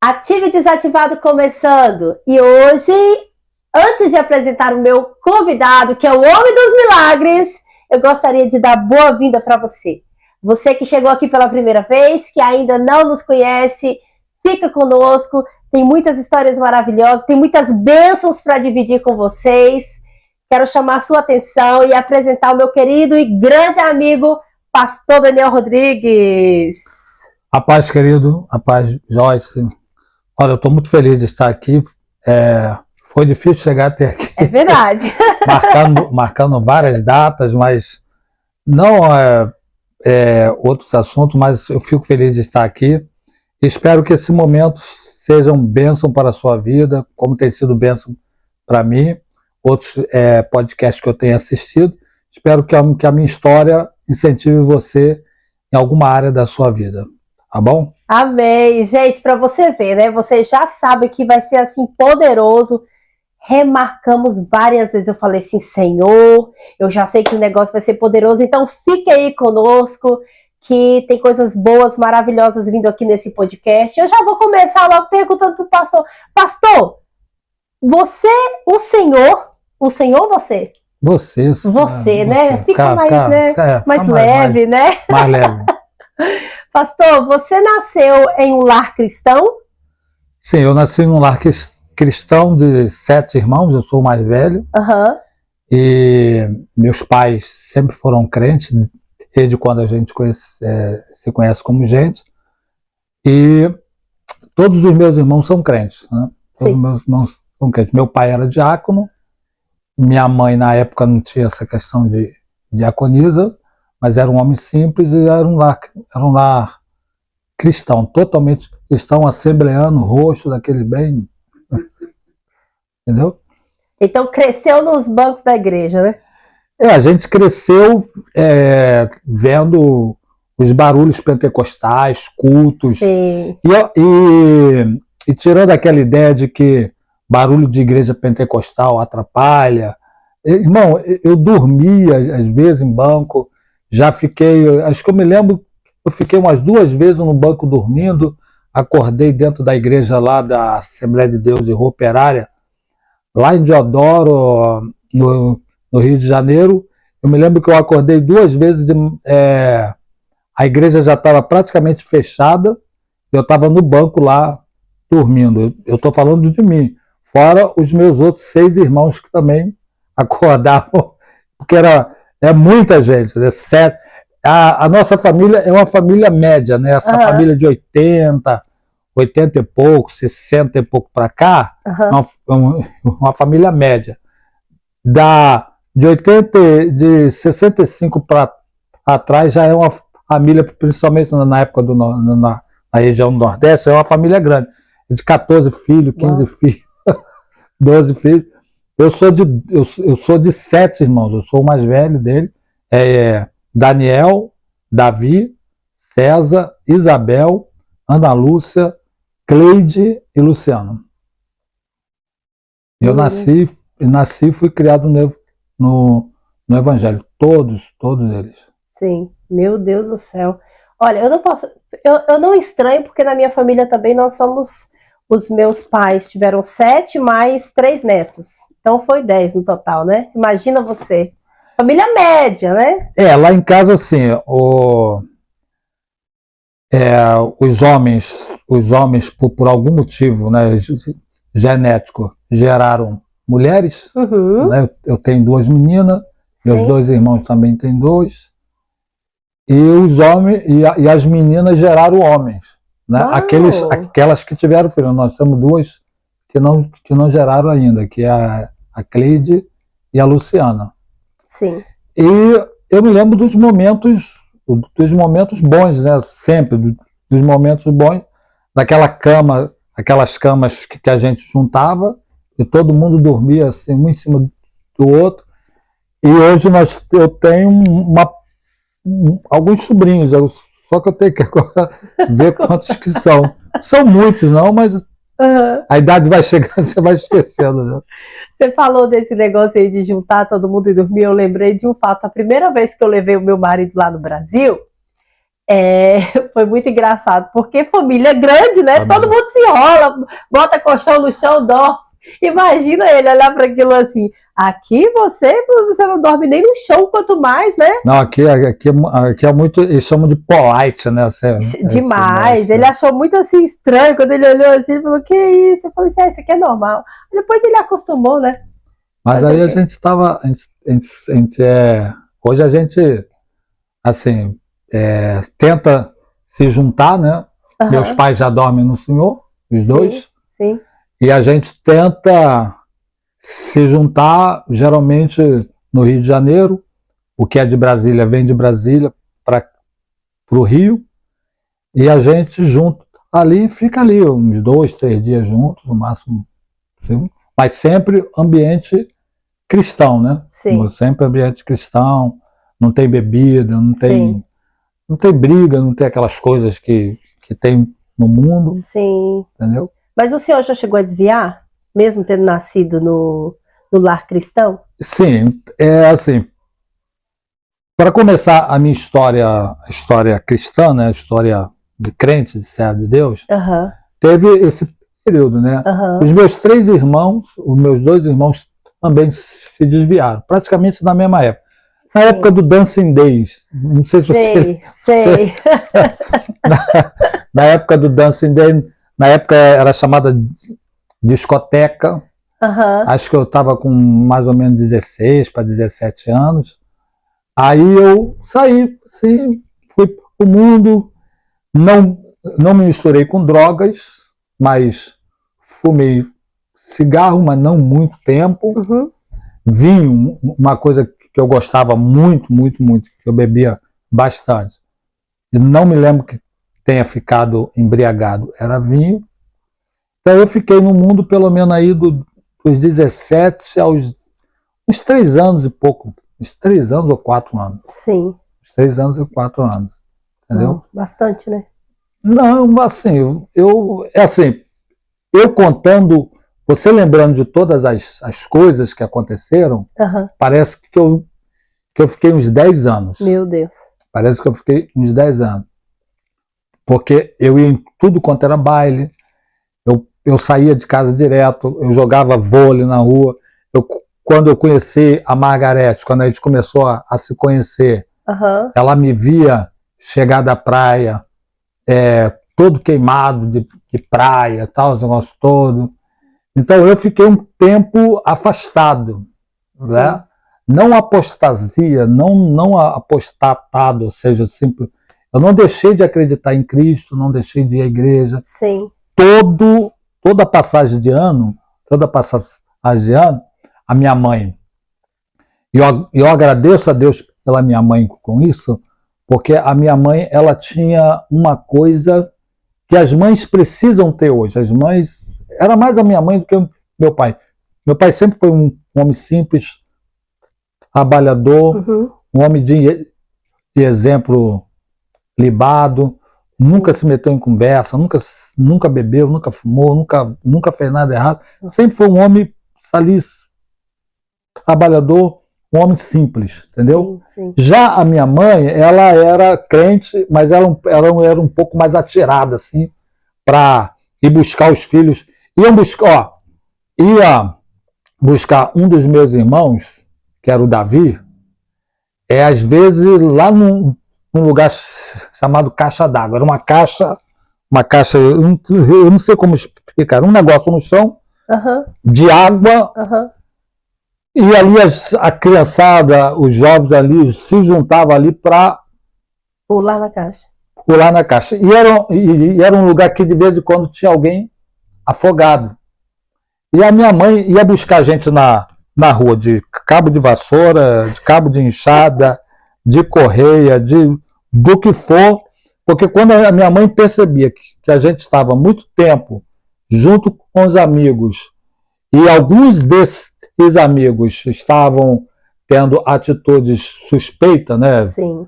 Ativo e desativado começando. E hoje, antes de apresentar o meu convidado, que é o Homem dos Milagres, eu gostaria de dar boa-vinda para você. Você que chegou aqui pela primeira vez, que ainda não nos conhece, fica conosco. Tem muitas histórias maravilhosas, tem muitas bênçãos para dividir com vocês. Quero chamar a sua atenção e apresentar o meu querido e grande amigo, Pastor Daniel Rodrigues. A paz, querido, a paz, Joyce. Olha, eu estou muito feliz de estar aqui. Foi difícil chegar até aqui. É verdade. marcando várias datas, mas não outros assuntos, mas eu fico feliz de estar aqui. Espero que esse momento seja um bênção para a sua vida, como tem sido bênção para mim, outros podcasts que eu tenho assistido. Espero que a minha história incentive você em alguma área da sua vida. Tá bom? Amém. Gente, para você ver, né? Você já sabe que vai ser assim poderoso. Remarcamos várias vezes. Eu falei assim, Senhor, eu já sei que o negócio vai ser poderoso. Então fique aí conosco, que tem coisas boas, maravilhosas vindo aqui nesse podcast. Eu já vou começar logo perguntando pro pastor. Pastor, você, o Senhor você? Você, né? Fica mais leve, né? Mais leve. Pastor, você nasceu em um lar cristão? Sim, eu nasci em um lar cristão de 7 irmãos, eu sou o mais velho. Uhum. E meus pais sempre foram crentes, desde quando a gente se conhece como gente. E todos os meus irmãos são crentes, né? Todos os meus irmãos são crentes. Meu pai era diácono, minha mãe na época não tinha essa questão de diaconisa, mas era um homem simples e era um lar cristão, totalmente cristão, assembleano, roxo, daquele bem. Entendeu? Então cresceu nos bancos da igreja, né? A gente cresceu vendo os barulhos pentecostais, cultos. Sim. E tirando aquela ideia de que barulho de igreja pentecostal atrapalha. Irmão, eu dormia às vezes em banco. Já fiquei, acho que eu me lembro, eu fiquei umas 2 vezes no banco dormindo, acordei dentro da igreja lá da Assembleia de Deus e Rua Operária, lá em Deodoro, no Rio de Janeiro. Eu me lembro que eu acordei 2 vezes, a igreja já estava praticamente fechada, eu estava no banco lá dormindo. Eu estou falando de mim, fora os meus outros 6 irmãos que também acordavam, porque é muita gente, né? A nossa família é uma família média, né? Essa família de 80 e pouco, 60 e pouco para cá, uma família média. De 65 para trás já é uma família, principalmente na época na região do Nordeste, é uma família grande. De 14 filhos, 15 filhos, 12 filhos. Eu sou de 7 irmãos, eu sou o mais velho dele. Daniel, Davi, César, Isabel, Ana Lúcia, Cleide e Luciano. Eu nasci e fui criado no Evangelho. Todos eles. Sim, meu Deus do céu. Olha, eu não estranho, porque na minha família também nós somos, os meus pais tiveram 7 mais 3 netos. Então foi 10 no total, né? Imagina você. Família média, né? Lá em casa, assim, os homens por algum motivo, né, genético, geraram mulheres. Uhum. Né? Eu tenho 2 meninas, meus 2 irmãos também têm 2. E os homens e as meninas geraram homens. Né? Aquelas que tiveram filho. Nós temos 2 que não geraram ainda, que é a Cleide e a Luciana. Sim. E eu me lembro dos momentos bons, né? Sempre, dos momentos bons, aquelas camas que a gente juntava, e todo mundo dormia assim, um em cima do outro. E hoje eu tenho alguns sobrinhos, só que eu tenho que agora ver quantos que são. São muitos, não, mas a idade vai chegando, você vai esquecendo. Né? Você falou desse negócio aí de juntar todo mundo e dormir, eu lembrei de um fato. A primeira vez que eu levei o meu marido lá no Brasil, Foi muito engraçado, porque família grande, né? Todo mundo se enrola, bota colchão no chão, dorme. Imagina ele olhar para aquilo assim. Aqui você não dorme nem no chão, quanto mais, né? Não, aqui é muito, eles chamam de polite, né? Demais. Ele achou muito assim estranho quando ele olhou assim, ele falou, que isso? Eu falei assim, isso aqui é normal. Depois ele acostumou, né? Mas aí a gente tava, hoje a gente, assim, tenta se juntar, né? Meus pais já dormem no Senhor, os dois. Sim. E a gente tenta se juntar, geralmente no Rio de Janeiro. O que é de Brasília vem de Brasília para o Rio. E a gente junto ali, fica ali uns 2, 3 dias juntos, no máximo. Assim, mas sempre ambiente cristão, né? Sim. Sempre ambiente cristão, não tem bebida, não tem briga, não tem aquelas coisas que tem no mundo. Sim. Entendeu? Mas o senhor já chegou a desviar? Mesmo tendo nascido no lar cristão? Sim, assim, para começar a minha história cristã, né, a história de crente, de servo de Deus, teve esse período, né? Os meus 3 irmãos, os meus 2 irmãos também se desviaram, praticamente na mesma época. Na época do Dancing Days, não sei se você... Sei. Na época do Dancing Days, na época era chamada discoteca. Acho que eu estava com mais ou menos 16 para 17 anos. Aí eu saí, assim, fui pro mundo, não me misturei com drogas, mas fumei cigarro, mas não muito tempo. Vinho, uma coisa que eu gostava muito, que eu bebia bastante. E não me lembro que tenha ficado embriagado, era vinho. Então eu fiquei no mundo pelo menos aí dos 17 aos uns 3 anos e pouco, uns 3 anos ou 4 anos. Sim. Uns 3 anos e 4 anos, entendeu? Bastante, né? Não, assim, eu contando, você lembrando de todas as coisas que aconteceram, parece que eu fiquei uns 10 anos. Meu Deus. Parece que eu fiquei uns 10 anos. Porque eu ia em tudo quanto era baile, eu saía de casa direto, eu jogava vôlei na rua. Quando eu conheci a Margarete, quando a gente começou a se conhecer, ela me via chegar da praia, todo queimado de praia, tal, os negócios todos. Então eu fiquei um tempo afastado, né? Não apostasia, não apostatado, ou seja, simples. Eu não deixei de acreditar em Cristo, não deixei de ir à igreja. Sim. Toda passagem de ano, a minha mãe, eu agradeço a Deus pela minha mãe com isso, porque a minha mãe, ela tinha uma coisa que as mães precisam ter hoje. As mães, era mais a minha mãe do que o meu pai. Meu pai sempre foi um homem simples, trabalhador, um homem de exemplo libado, nunca se meteu em conversa, nunca bebeu, nunca fumou, nunca fez nada errado. Sempre foi um homem feliz, trabalhador, um homem simples, entendeu? Sim. Já a minha mãe, ela era crente, mas ela era um pouco mais atirada, assim, para ir buscar os filhos. Ia buscar um dos meus irmãos, que era o Davi, às vezes lá num lugar chamado Caixa d'Água. Era uma caixa, eu não sei como explicar, um negócio no chão, de água, e ali a criançada, os jovens ali, se juntavam ali para pular na caixa. E era um lugar que de vez em quando tinha alguém afogado. E a minha mãe ia buscar gente na rua, de cabo de vassoura, de cabo de enxada, de correia, do que for, porque quando a minha mãe percebia que a gente estava muito tempo junto com os amigos, e alguns desses amigos estavam tendo atitudes suspeitas, né? Sim.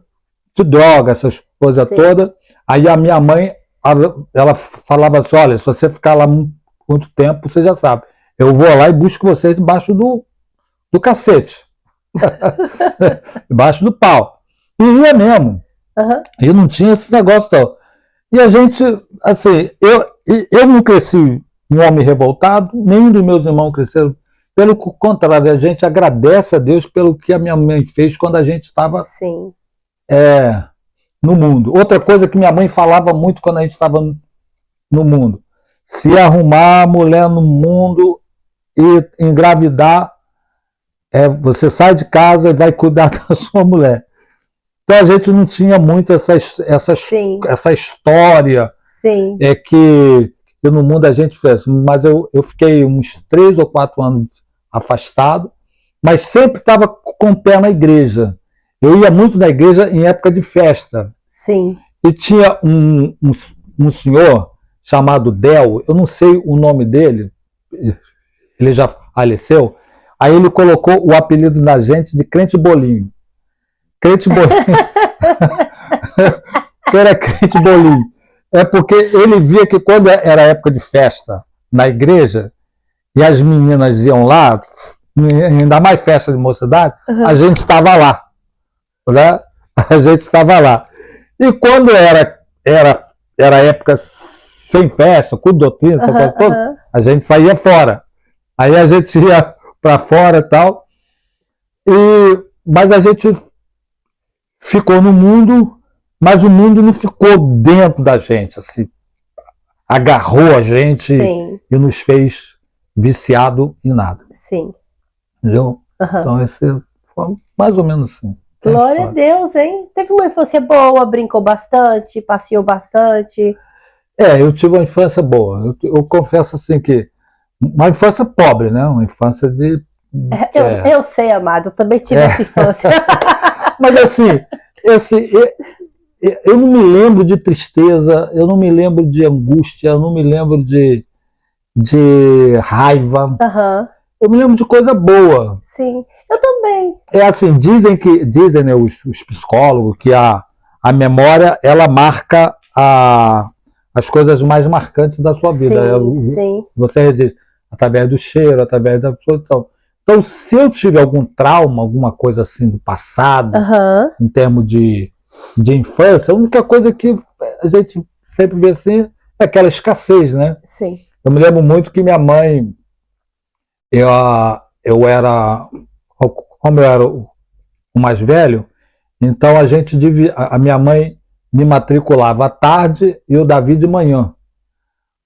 De droga, essas coisas todas, aí a minha mãe, ela falava assim, olha, se você ficar lá muito tempo, você já sabe, eu vou lá e busco vocês debaixo do cacete. Debaixo do pau. E ia mesmo. Aham. E não tinha esse negócio não. E a gente, assim, eu não cresci um homem revoltado, nenhum dos meus irmãos cresceram. Pelo contrário, a gente agradece a Deus pelo que a minha mãe fez quando a gente estava Sim. no mundo. Outra coisa que minha mãe falava muito quando a gente estava no mundo: se arrumar mulher no mundo e engravidar, você sai de casa e vai cuidar da sua mulher. Então a gente não tinha muito essa história Sim. que no mundo a gente fez. Mas eu fiquei uns 3 ou 4 anos afastado, mas sempre estava com o pé na igreja. Eu ia muito na igreja em época de festa. Sim. E tinha um senhor chamado Del, eu não sei o nome dele, ele já faleceu. Aí ele colocou o apelido da gente de Crente Bolinho. Crente Bolinho. Que era Crente Bolinho. É porque ele via que quando era época de festa na igreja, e as meninas iam lá, ainda mais festa de mocidade, a gente estava lá. Né? A gente estava lá. E quando era época sem festa, com doutrina, a gente saía fora. Aí a gente ia para fora e tal. Mas a gente ficou no mundo, mas o mundo não ficou dentro da gente, assim, agarrou a gente. Sim. E nos fez viciado em nada. Sim. Entendeu? Então esse foi mais ou menos assim. Glória a Deus, hein? Teve uma infância boa, brincou bastante, passeou bastante. Eu tive uma infância boa. Eu confesso assim que uma infância pobre, né? Uma infância de... Eu sei, amado, eu também tive essa infância. Mas assim, eu não me lembro de tristeza, eu não me lembro de angústia, eu não me lembro de raiva. Eu me lembro de coisa boa. Sim, eu também. Assim, dizem né, os psicólogos que a memória, ela marca as coisas mais marcantes da sua vida. Sim. Você resiste através do cheiro, através da absorção. Então, se eu tive algum trauma, alguma coisa assim do passado, em termos de infância, a única coisa que a gente sempre vê assim é aquela escassez, né? Sim. Eu me lembro muito que minha mãe, como eu era o mais velho, então a minha mãe me matriculava à tarde e o Davi de manhã.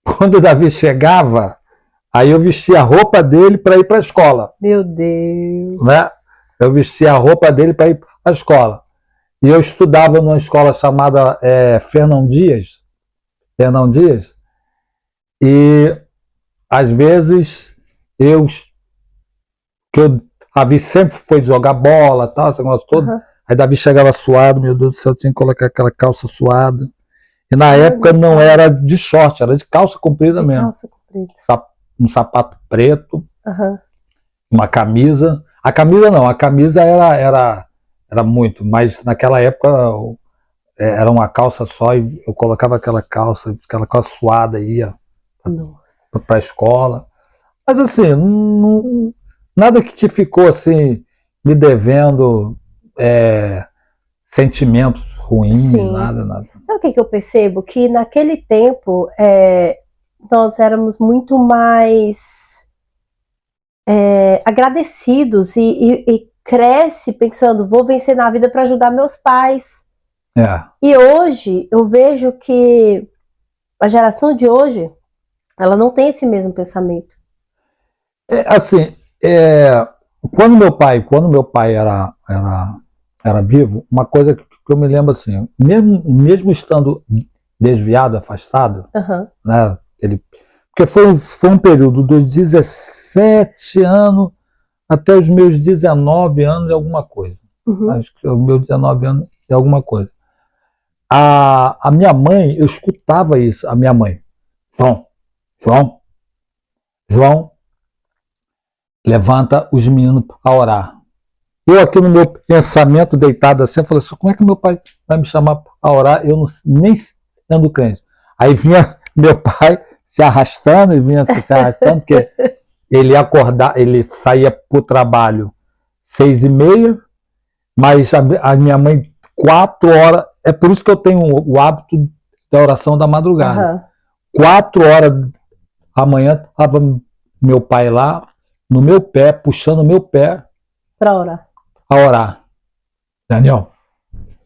Quando o Davi chegava, aí eu vestia a roupa dele para ir para a escola. Meu Deus! Né? Eu vestia a roupa dele para ir para a escola. E eu estudava numa escola chamada Fernão Dias. E às vezes Davi sempre foi jogar bola, tal, esse negócio todo. Aí Davi chegava suado, meu Deus do céu, tinha que colocar aquela calça suada. E na época não era de short, era de calça comprida mesmo. Calça comprida. Um sapato preto, uma camisa. A camisa não, a camisa era muito, mas naquela época era uma calça só e eu colocava aquela calça suada e ia para a escola. Mas assim, nada que ficou assim me devendo sentimentos ruins, nada. Sabe o que eu percebo? Que naquele tempo nós éramos muito mais agradecidos e cresce pensando, vou vencer na vida para ajudar meus pais. E hoje eu vejo que a geração de hoje, ela não tem esse mesmo pensamento. Assim, quando meu pai era vivo, uma coisa que eu me lembro assim, mesmo estando desviado, afastado, né, porque foi um período dos 17 anos até os meus 19 anos e alguma coisa. Acho que os meus 19 anos e alguma coisa. A minha mãe, eu escutava isso, a minha mãe. João, levanta os meninos para orar. Eu aqui no meu pensamento, deitado assim, eu falei assim, como é que meu pai vai me chamar para orar? Eu nem sendo crente. Aí vinha meu pai se arrastando, porque ele ia acordar, ele saía para o trabalho 6h30, mas a minha mãe 4 horas é por isso que eu tenho o hábito da oração da madrugada. Aham. 4 horas da manhã, estava meu pai lá, no meu pé, puxando o meu pé Pra orar. a orar. Daniel,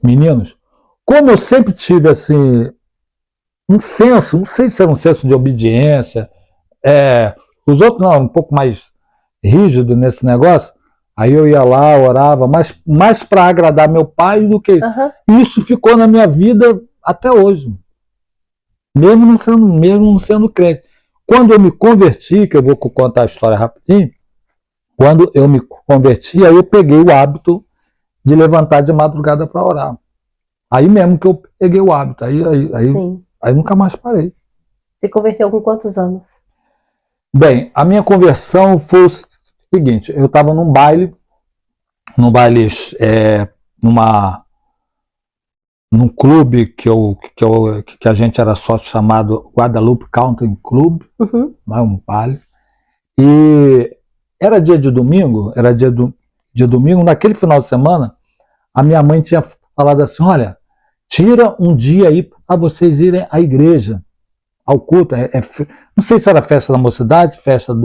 meninos, como eu sempre tive assim, um senso, não sei se era um senso de obediência, os outros não, um pouco mais rígido nesse negócio, aí eu ia lá, orava, mais para agradar meu pai do que. Aham. Isso ficou na minha vida até hoje. Mesmo não sendo crente. Quando eu me converti, que eu vou contar a história rapidinho, quando eu me converti, aí eu peguei o hábito de levantar de madrugada para orar. Aí mesmo que eu peguei o hábito, Sim. aí nunca mais parei. Se converteu com quantos anos? Bem, a minha conversão foi o seguinte, eu estava num baile, num clube que a gente era sócio, chamado Guadalupe Country Club, Uhum. um baile, e era dia de domingo, naquele final de semana, a minha mãe tinha falado assim, olha, tira um dia aí para vocês irem à igreja, ao culto, não sei se era festa da mocidade, festa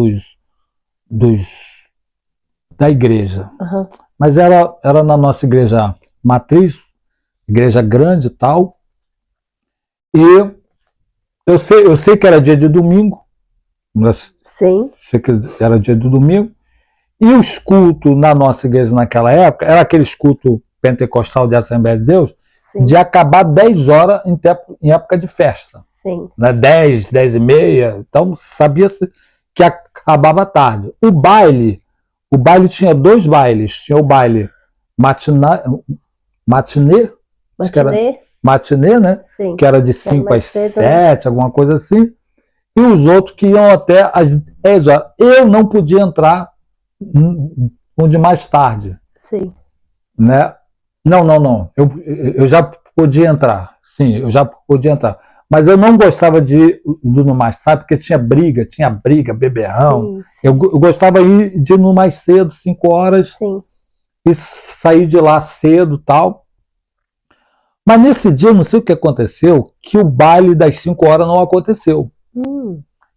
da igreja, Uhum. mas era na nossa igreja matriz, igreja grande e tal, e eu sei que era dia de domingo, Sim. sei que era dia de domingo, e os cultos na nossa igreja naquela época, era aqueles cultos pentecostal de Assembleia de Deus, Sim. de acabar 10 horas em época de festa. Sim. Né? 10, 10 e meia, então sabia-se que acabava tarde. O baile tinha 2 bailes, tinha o baile matinê, né? Sim. Que era de 5 às 7, alguma coisa assim, e os outros que iam até às 10 horas. Eu não podia entrar no de mais tarde. Sim. Né? Não. Eu já podia entrar. Sim, eu já podia entrar. Mas eu não gostava de ir no mais tarde, porque tinha briga, beberrão. Sim. Eu gostava de ir no mais cedo, 5 horas, sim. E sair de lá cedo e tal. Mas nesse dia, não sei o que aconteceu, que o baile das 5 horas não aconteceu.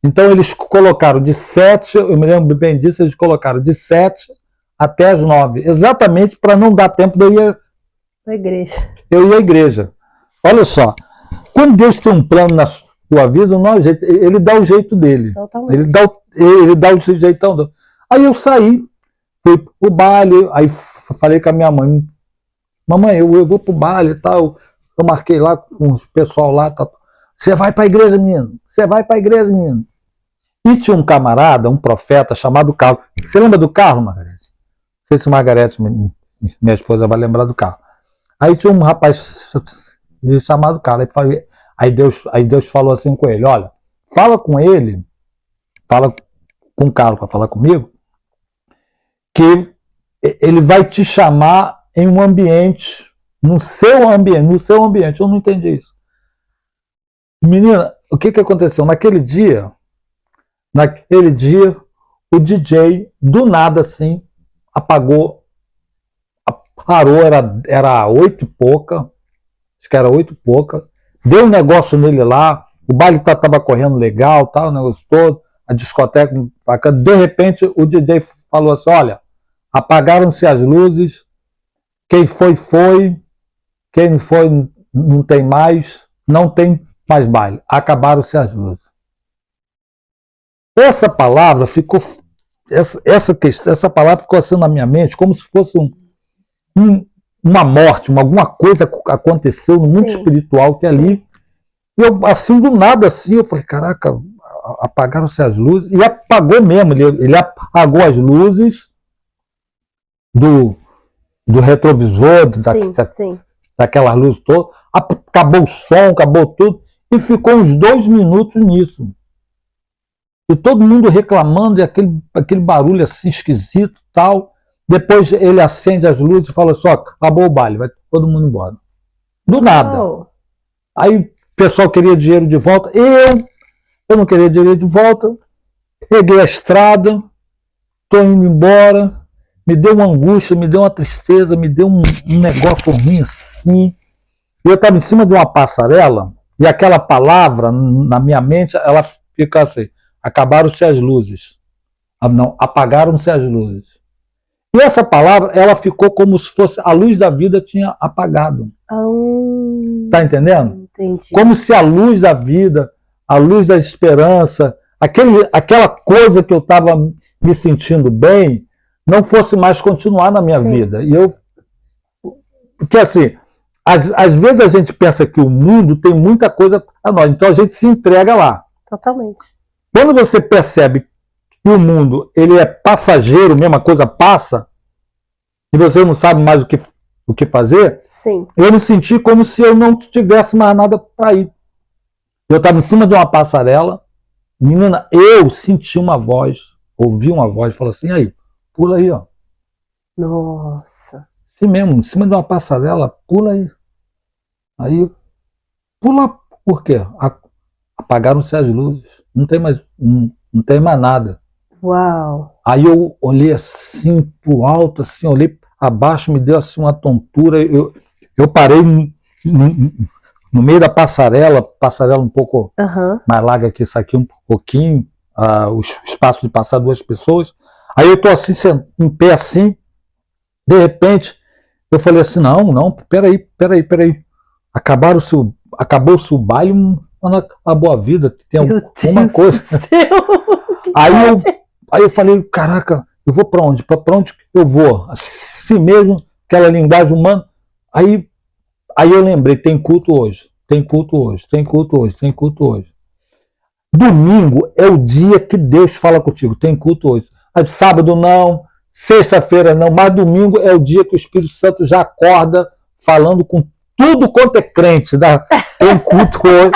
Então eles colocaram de 7, eu me lembro bem disso, eles colocaram de 7 até as 9, exatamente para não dar tempo de eu ir à igreja. Eu ia à igreja. Olha só, quando Deus tem um plano na sua vida, ele dá o jeito dele. Totalmente. Ele dá o jeitão dele. Aí eu saí, fui pro baile, aí falei com a minha mãe, mamãe, eu vou pro baile e tal, eu marquei lá com o pessoal lá, tá. Você vai para a igreja, menino? Você vai para a igreja, menino? E tinha um camarada, um profeta chamado Carlos. Você lembra do Carlos, Margarete? Não sei se Margarete, minha esposa, vai lembrar do Carlos. Aí tinha um rapaz chamado Carlos. Aí Deus falou assim com ele: olha, fala com ele, fala com o Carlos para falar comigo, que ele vai te chamar em um ambiente, no seu ambiente. Eu não entendi isso. Menina, o que aconteceu? Naquele dia, o DJ, do nada assim, parou, era 8 e pouca, acho que era 8 e pouca, deu um negócio nele lá, o baile estava correndo legal, tal, o negócio todo, a discoteca, de repente o DJ falou assim, olha, apagaram-se as luzes, quem foi, quem não foi, não tem mais, não tem mais baile, acabaram-se as luzes. Essa palavra ficou, essa palavra ficou assim na minha mente, como se fosse uma morte, alguma coisa aconteceu no mundo espiritual que ali, e eu assim do nada assim, eu falei, caraca, apagaram-se as luzes, e apagou mesmo, ele apagou as luzes do retrovisor, daquelas luzes todas, acabou o som, acabou tudo, e ficou uns 2 minutos nisso. E todo mundo reclamando, e aquele barulho assim esquisito e tal. Depois ele acende as luzes e fala assim, ó, acabou o baile, vai todo mundo embora. Do nada. Aí o pessoal queria dinheiro de volta. Eu não queria dinheiro de volta. Peguei a estrada, estou indo embora. Me deu uma angústia, me deu uma tristeza, me deu um negócio ruim assim. E eu estava em cima de uma passarela, e aquela palavra, na minha mente, ela fica assim: acabaram-se as luzes. Não, apagaram-se as luzes. E essa palavra, ela ficou como se fosse a luz da vida tinha apagado. Tá entendendo? Entendi. Como se a luz da vida, a luz da esperança, aquela coisa que eu estava me sentindo bem, não fosse mais continuar na minha vida. E eu, porque assim, às vezes a gente pensa que o mundo tem muita coisa a nós, então a gente se entrega lá. Totalmente. Quando você percebe que o mundo ele é passageiro, mesma coisa passa, e você não sabe mais o que fazer, sim, eu me senti como se eu não tivesse mais nada para ir. Eu estava em cima de uma passarela, menina, eu senti uma voz, ouvi uma voz, falou assim: aí, pula aí, ó. Nossa. Assim mesmo, em cima de uma passarela, pula aí. Aí, pula por quê? Apagaram-se as luzes, não tem mais nada. Uau. Aí eu olhei assim pro alto, assim, olhei abaixo, me deu assim uma tontura. Eu parei no meio da passarela um pouco mais larga que isso aqui, um pouquinho, o espaço de passar duas pessoas. Aí eu tô assim, em pé assim, de repente, eu falei assim: não, peraí. Acabou-se o baile, mas não acabou a vida, tem alguma coisa. Aí eu falei: caraca, eu vou para onde? Para onde eu vou? Assim mesmo, aquela linguagem humana. Aí eu lembrei: tem culto hoje. Domingo é o dia que Deus fala contigo, tem culto hoje. Aí, sábado não, sexta-feira não, mas domingo é o dia que o Espírito Santo já acorda falando com tudo quanto é crente. Tem culto hoje.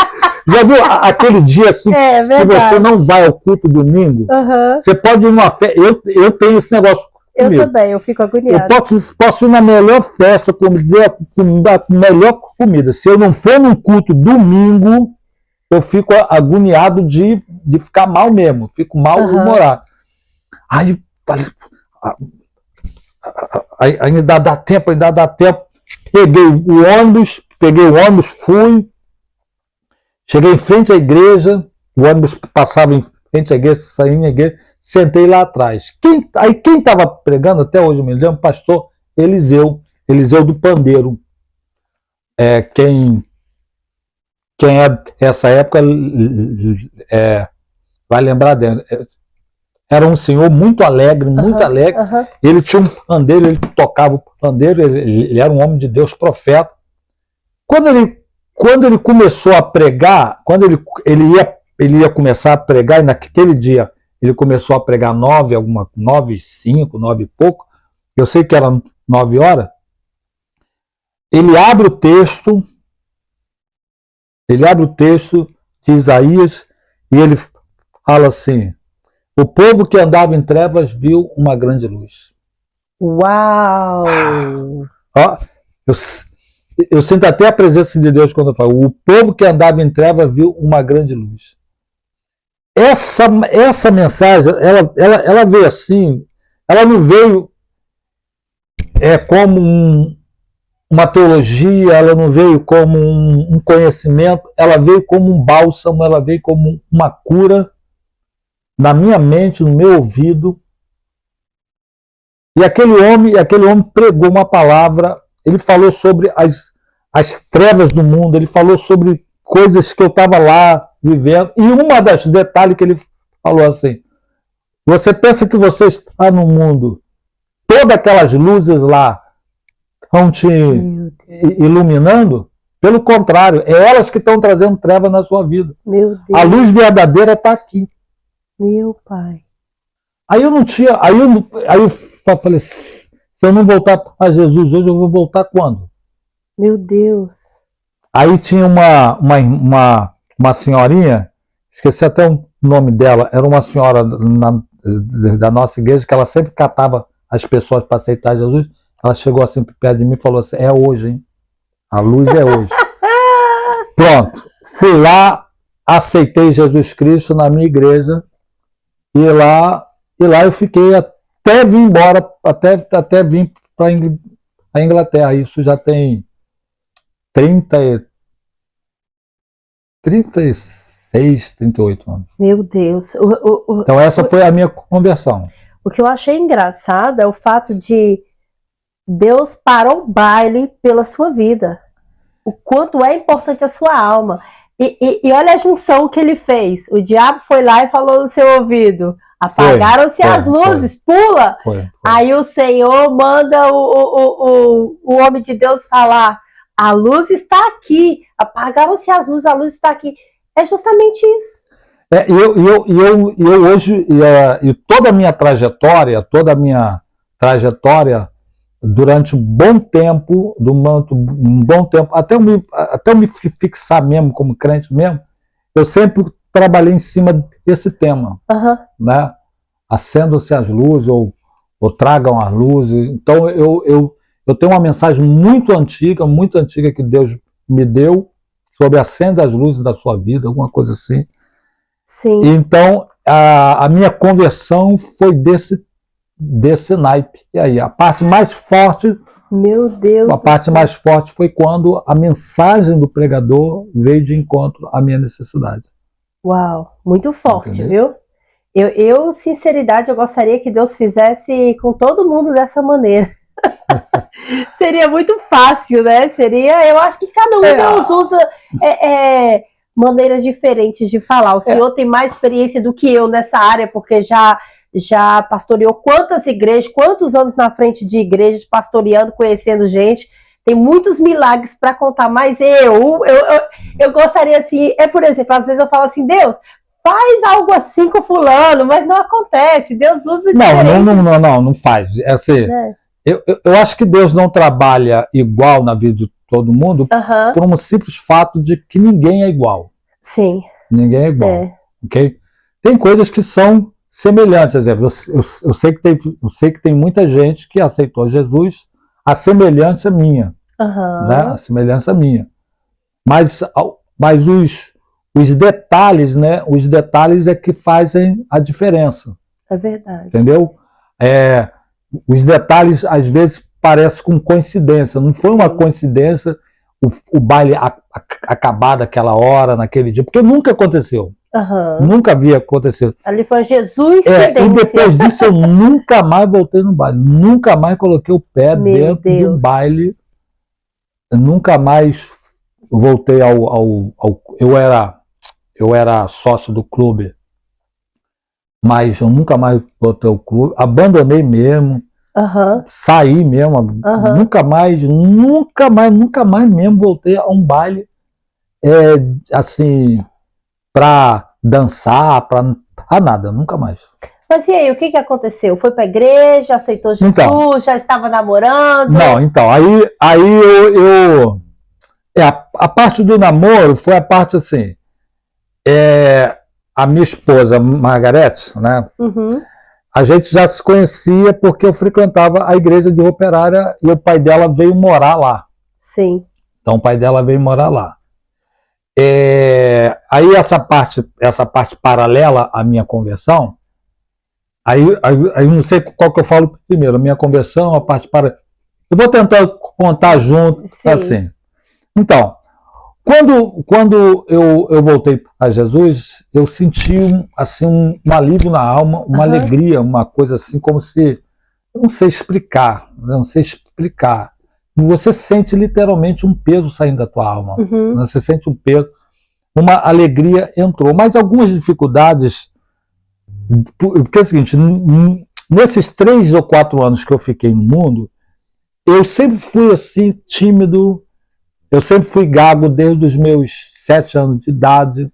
Já viu aquele dia assim que você não vai ao culto domingo? Você pode ir numa festa. Eu tenho esse negócio comigo. Eu também, eu fico agoniada. Eu posso ir na melhor festa, comer a melhor comida. Se eu não for num culto domingo, eu fico agoniado de ficar mal mesmo. Fico mal-humorado. Aí ainda dá tempo. Peguei o ônibus, fui. Cheguei em frente à igreja, o ônibus passava em frente à igreja, saí na igreja, sentei lá atrás. Quem estava pregando, até hoje me lembro, pastor Eliseu do Pandeiro. Quem é dessa época vai lembrar dele. Era um senhor muito alegre. Ele tinha um pandeiro, ele tocava o pandeiro, ele era um homem de Deus, profeta. Quando ele começou a pregar, quando ele ia começar a pregar, e naquele dia ele começou a pregar 9:05, 9 e pouco, eu sei que era 9 horas, ele abre o texto de Isaías e ele fala assim: o povo que andava em trevas viu uma grande luz. Uau! Ó, eu sinto até a presença de Deus quando eu falo: o povo que andava em trevas viu uma grande luz. Essa mensagem, ela veio assim, ela não veio como uma teologia, ela não veio como um conhecimento, ela veio como um bálsamo, ela veio como uma cura na minha mente, no meu ouvido. E aquele homem pregou uma palavra. Ele falou sobre as trevas do mundo, ele falou sobre coisas que eu estava lá vivendo. E uma das detalhes que ele falou assim: você pensa que você está no mundo, todas aquelas luzes lá estão te iluminando? Pelo contrário, é elas que estão trazendo treva na sua vida. Meu Deus. A luz verdadeira está aqui. Meu pai. Aí eu falei: se eu não voltar a Jesus hoje, eu vou voltar quando? Meu Deus. Aí tinha uma senhorinha, esqueci até o nome dela, era uma senhora da nossa igreja, que ela sempre catava as pessoas para aceitar Jesus. Ela chegou assim perto de mim e falou assim: é hoje, hein? A luz é hoje. Pronto, fui lá, aceitei Jesus Cristo na minha igreja, e lá eu fiquei até vir embora, até vir para a Inglaterra. Isso já tem 36, 38 anos. Meu Deus. Então essa foi a minha conversão. O que eu achei engraçado é o fato de Deus parou o baile pela sua vida. O quanto é importante a sua alma. E olha a junção que ele fez. O diabo foi lá e falou no seu ouvido: apagaram-se as luzes, pula! Foi. Aí o Senhor manda o homem de Deus falar: a luz está aqui. Apagaram-se as luzes, a luz está aqui. É justamente isso. Eu hoje, toda a minha trajetória, durante um bom tempo, até eu me fixar mesmo como crente mesmo, eu sempre trabalhei em cima desse tema, né? Acendam-se as luzes ou tragam as luzes. Então eu tenho uma mensagem muito antiga que Deus me deu sobre acenda as luzes da sua vida, alguma coisa assim. Sim. Então a minha conversão foi desse naipe. E aí, a parte mais forte. Meu Deus. A parte mais forte foi quando a mensagem do pregador veio de encontro à minha necessidade. Uau, muito forte, Entendeu? viu? Sinceridade, eu gostaria que Deus fizesse com todo mundo dessa maneira. Seria muito fácil, né? Eu acho que cada um Deus usa maneiras diferentes de falar. O senhor tem mais experiência do que eu nessa área, porque já pastoreou quantas igrejas, quantos anos na frente de igrejas, pastoreando, conhecendo gente. Tem muitos milagres para contar, mas eu gostaria assim, por exemplo, às vezes eu falo assim: Deus, faz algo assim com fulano, mas não acontece. Deus usa diferente. Não faz. Assim, eu acho que Deus não trabalha igual na vida de todo mundo por um simples fato de que ninguém é igual. Sim. Ninguém é igual. Okay? Tem coisas que são semelhantes. Por exemplo, eu sei que tem muita gente que aceitou Jesus a semelhança minha. Né? A semelhança minha. Mas os detalhes, né? Os detalhes é que fazem a diferença. É verdade. Entendeu? Os detalhes, às vezes, parecem com coincidência. Não foi uma coincidência o baile acabar daquela hora, naquele dia, porque nunca aconteceu. Nunca havia acontecido. Ali foi Jesus e depois disso eu nunca mais voltei no baile. Nunca mais coloquei o pé dentro de um baile. Nunca mais voltei eu era sócio do clube, mas eu nunca mais voltei ao clube. Abandonei mesmo. Saí mesmo. Nunca mais mesmo voltei a um baile assim, para dançar, para nada, nunca mais. Mas e aí, o que aconteceu? Foi para a igreja, aceitou Jesus, então, já estava namorando? Não, então, aí a parte do namoro foi a parte assim, a minha esposa, Margarete, né? A gente já se conhecia porque eu frequentava a igreja de Operária e o pai dela veio morar lá. Sim. Então o pai dela veio morar lá. Aí essa parte paralela à minha conversão, aí não sei qual que eu falo primeiro, a minha conversão, a parte paralela. Eu vou tentar contar junto, assim. Então, quando eu voltei a Jesus, eu senti um alívio na alma, uma alegria, uma coisa assim, como se... Eu não sei explicar. Você sente literalmente um peso saindo da tua alma. Você sente um peso, uma alegria entrou. Mas algumas dificuldades... Porque é o seguinte, nesses 3 ou 4 anos que eu fiquei no mundo, eu sempre fui assim, tímido. Eu sempre fui gago desde os meus 7 anos de idade.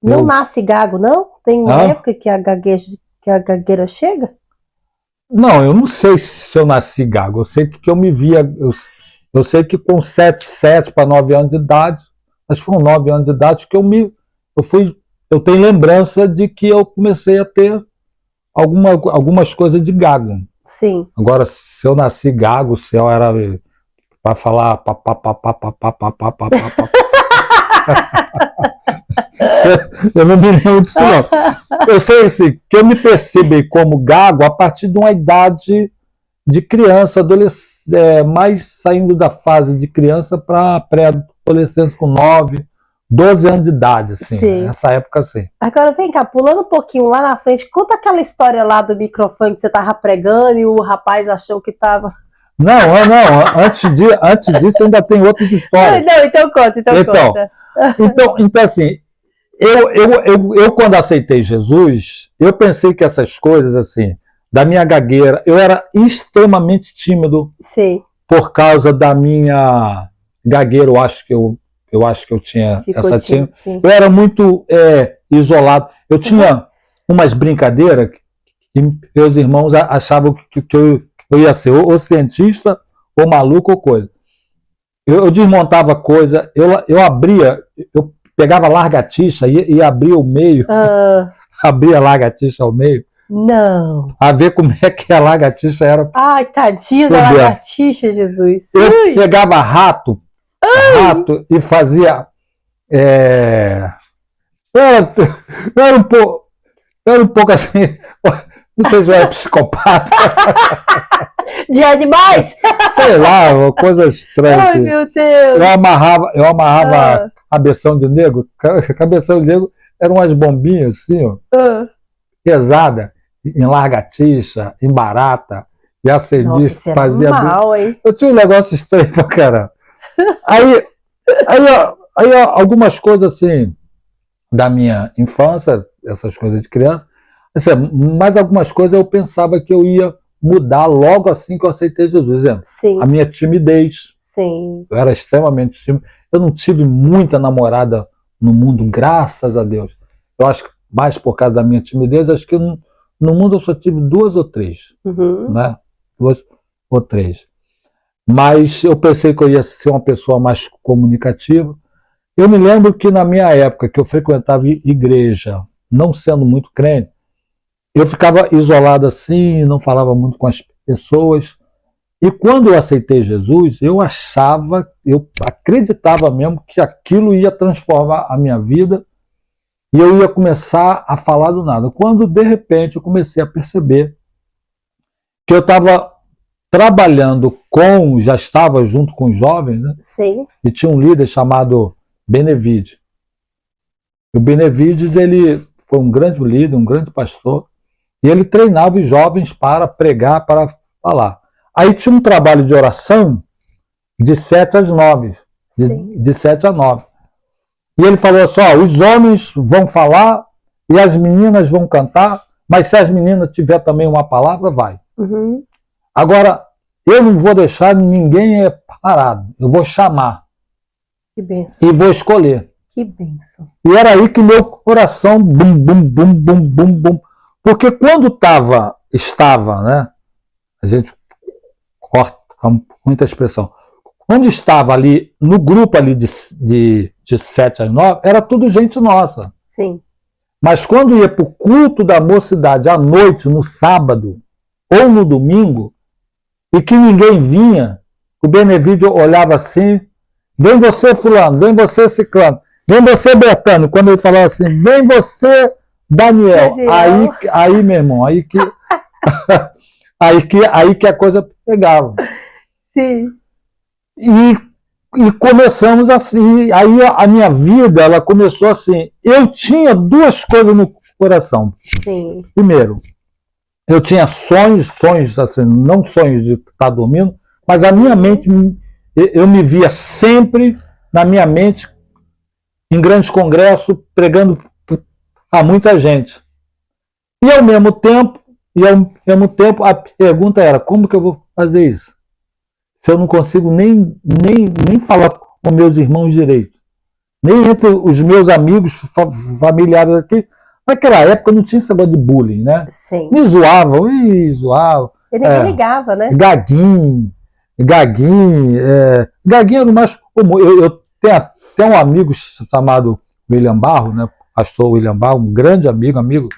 Não nasce gago, não? Tem uma época que a gagueira chega? Não, eu não sei se eu nasci gago. Eu sei que eu me via... Eu sei que com 7 para 9 anos de idade, mas foram 9 anos de idade que eu tenho lembrança de que eu comecei a ter algumas coisas de gago. Sim. Agora, se eu nasci gago, se eu era... para falar eu não me lembro disso não. Eu sei assim, que eu me percebi como gago a partir de uma idade de criança, mais saindo da fase de criança para pré-adolescência com 9, 12 anos de idade, assim, Sim. nessa época, assim. Agora vem cá, pulando um pouquinho lá na frente, conta aquela história lá do microfone que você tava pregando e o rapaz achou que tava... Não, antes disso ainda tem outras histórias. Não, então conta. Então assim, eu quando aceitei Jesus, eu pensei que essas coisas, assim, da minha gagueira, eu era extremamente tímido. Sim. Por causa da minha gagueira, eu acho que eu tinha Ficou essa tímido, tímida. sim. Eu era muito isolado. Eu tinha umas brincadeiras que meus irmãos achavam que eu ia ser ou cientista, ou maluco, ou coisa. Eu desmontava coisa, eu pegava largatixa e abria o meio, abria a largatixa ao meio, Não. a ver como é que a largatixa era. Ai, tadinha da lagartixa, Jesus. Eu pegava rato e fazia. Eu era um pouco assim. Não sei se eu era psicopata. De animais? Sei lá, coisa estranha. Ai, assim. meu Deus. Eu amarrava cabeção de negro. Cabeção de negro eram umas bombinhas assim, ó, pesada, em largatixa, em barata. E acendi, fazia. Mal, hein? Eu tinha um negócio estranho pra caramba. Aí algumas coisas assim da minha infância, essas coisas de criança, assim, mas algumas coisas eu pensava que eu ia mudar logo assim que eu aceitei Jesus. Por exemplo, Sim. A minha timidez. Sim. Eu era extremamente tímido. Eu não tive muita namorada no mundo, graças a Deus. Eu acho que mais por causa da minha timidez, acho que no mundo eu só tive 2 ou 3. Né? 2 ou 3. Mas eu pensei que eu ia ser uma pessoa mais comunicativa. Eu me lembro que na minha época, que eu frequentava igreja, não sendo muito crente, eu ficava isolado assim, não falava muito com as pessoas. E quando eu aceitei Jesus, eu acreditava mesmo que aquilo ia transformar a minha vida e eu ia começar a falar do nada. Quando, de repente, eu comecei a perceber que eu estava trabalhando já estava junto com os jovens, né? Sim. E tinha um líder chamado Benevides. O Benevides, ele foi um grande líder, um grande pastor, e ele treinava os jovens para pregar, para falar. Aí tinha um trabalho de oração de 7 às 9. De 7 a 9. E ele falou assim, os homens vão falar e as meninas vão cantar, mas se as meninas tiver também uma palavra, vai. Agora, eu não vou deixar ninguém parado. Eu vou chamar. Que bênção. E vou escolher. Que bênção. E era aí que meu coração bum, bum, bum, bum, bum, bum. Porque quando estava, né? A gente corta muita expressão. Quando estava ali, no grupo ali de 7 às 9, era tudo gente nossa. Sim. Mas quando ia para o culto da mocidade à noite, no sábado ou no domingo, e que ninguém vinha, o Benevides olhava assim, vem você fulano, vem você ciclano, vem você Bertano. Quando ele falava assim, vem você Daniel. Aí meu irmão, aí que a coisa pegava. Sim. E começamos assim, aí a minha vida, ela começou assim, eu tinha 2 coisas no coração. Sim. Primeiro, eu tinha sonhos assim, não sonhos de estar dormindo, mas a minha mente, eu me via sempre na minha mente, em grandes congressos, pregando a muita gente. E ao mesmo tempo, a pergunta era, como que eu vou fazer isso? Se eu não consigo nem falar com meus irmãos direito, nem entre os meus amigos, familiares aqui. Naquela época não tinha esse negócio de bullying, né? Sim. Me zoavam. E ninguém ligava, né? Gaguinho era o mais comum. Eu tenho até um amigo chamado William Barro, né? Pastor William Barro, um grande amigo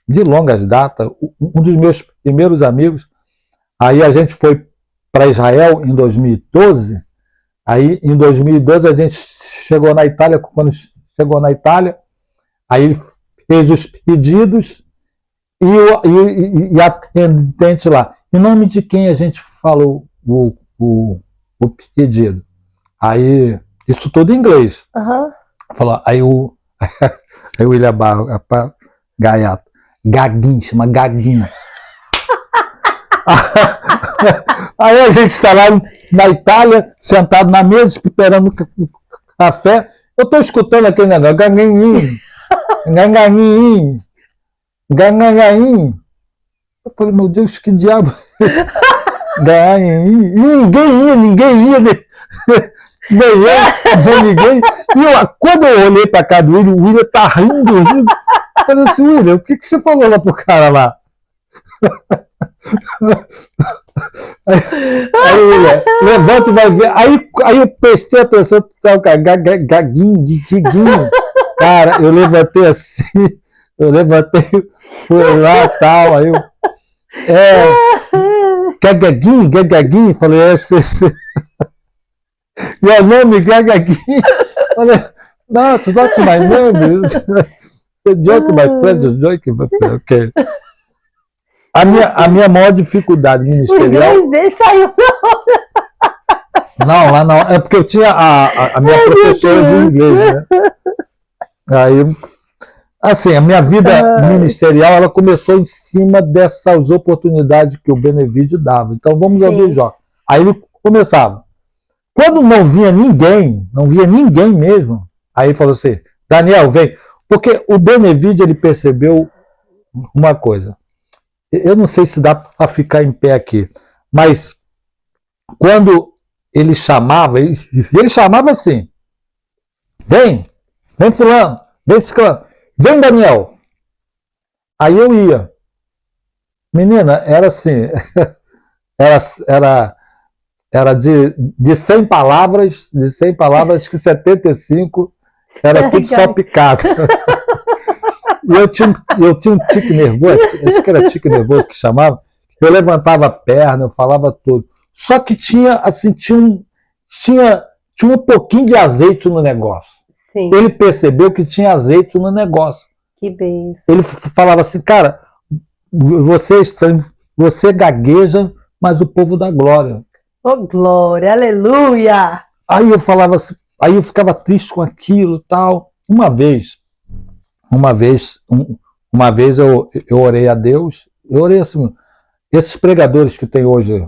de longas datas, um dos meus primeiros amigos. Aí a gente foi para Israel em 2012. Aí em 2012 a gente chegou na Itália. Quando chegou na Itália, aí ele fez os pedidos e a atendente lá, em nome de quem a gente falou o pedido. Aí, isso tudo em inglês. Aham. Falou, aí o William Gaiato, Gaguinho, chama Gaguinho. Aí a gente está lá na Itália, sentado na mesa, esperando café. Eu estou escutando aquele negócio, Gaguinho, Gaguinho, Gaguinho. Eu falei, meu Deus, que diabo. Ninguém ia. Ninguém. E quando eu olhei pra cá do William, o William tá rindo. Eu falei assim, William, o que você falou lá pro cara lá? Aí William, levanta e vai ver. Aí eu prestei atenção, gaguinho, guiguinho. Cara, eu levantei assim, fui lá e tal, aí eu. Gaguinho, falei, meu nome, Gaguinho. Falei, no, that's my name. Joke, my friend is joking. Okay. A minha maior dificuldade ministerial. O inglês dele saiu não, lá não. É porque eu tinha a minha professora de inglês, né? Aí, assim, a minha vida ministerial, ela começou em cima dessas oportunidades que o Benevídeo dava. Então, vamos ouvir Jó. Aí ele começava. Quando não via ninguém mesmo, aí ele falou assim, Daniel, vem. Porque o Benevídeo, ele percebeu uma coisa. Eu não sei se dá para ficar em pé aqui, mas quando ele chamava assim, vem fulano, vem ciclano, vem Daniel. Aí eu ia. Menina, era assim, era de 100 palavras, que 75 era tudo só picado. E eu tinha um tique nervoso, acho que era tique nervoso que chamava, eu levantava a perna, eu falava tudo. Só que tinha um pouquinho de azeite no negócio. Sim. Ele percebeu que tinha azeite no negócio. Que bem. Ele falava assim, cara, você gagueja, mas o povo dá glória. Oh, glória, aleluia! Aí eu falava assim, aí eu ficava triste com aquilo e tal. Uma vez eu orei a Deus, eu orei assim, esses pregadores que tem hoje,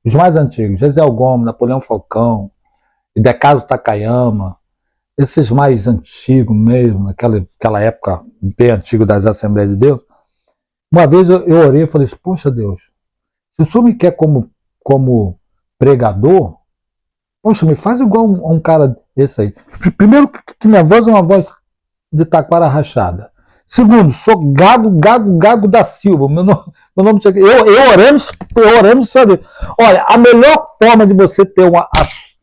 os mais antigos, Gesiel Gomes, Napoleão Falcão, Hidecaso Takayama, esses mais antigos mesmo, naquela época bem antiga das Assembleias de Deus, uma vez eu orei e falei assim, poxa Deus, se o Senhor me quer como pregador, poxa, me faz igual um cara desse aí. Primeiro que minha voz é uma voz de taquara rachada. Segundo, sou Gago da Silva. Meu nome eu orando só Deus. Olha, a melhor forma de você ter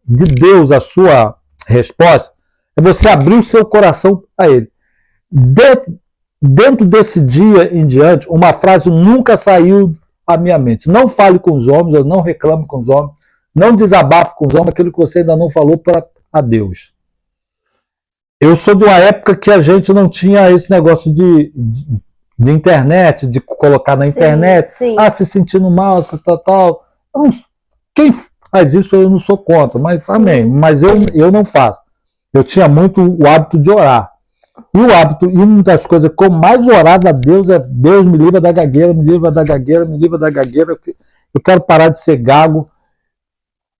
de Deus a sua resposta é você abrir o seu coração a Ele. Dentro desse dia em diante, uma frase nunca saiu à minha mente. Não fale com os homens, eu não reclame com os homens, não desabafe com os homens aquilo que você ainda não falou para a Deus. Eu sou de uma época que a gente não tinha esse negócio de internet, de colocar na internet, se sentindo mal, tal. Quem faz isso eu não sou contra, mas amém. Mas eu não faço. Eu tinha muito o hábito de orar. E uma das coisas que eu mais orava a Deus é Deus me livra da gagueira, me livra da gagueira, me livra da gagueira. Eu quero parar de ser gago.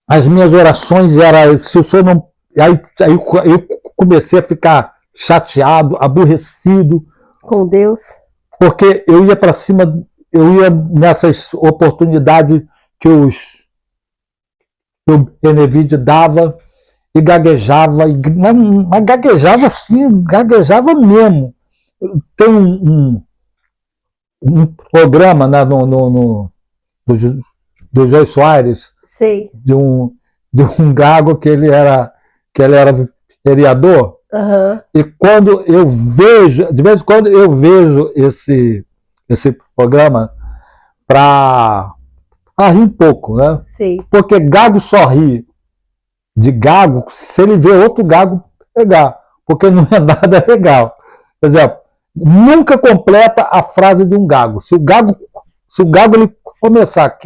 As minhas orações eram, se o senhor não... Aí eu comecei a ficar chateado, aborrecido. Com Deus. Porque eu ia para cima, eu ia nessas oportunidades que o Benevídeo dava e gaguejava, mas gaguejava assim, gaguejava mesmo. Tem um programa, né, do Jô Soares, de um gago que ele era vereador. Uhum. E quando eu vejo, de vez em quando eu vejo esse programa para rir um pouco, né? Sim. Porque gago só ri de gago se ele vê outro gago pegar, porque não é nada legal. Por exemplo, nunca completa a frase de um gago. Se o gago ele começar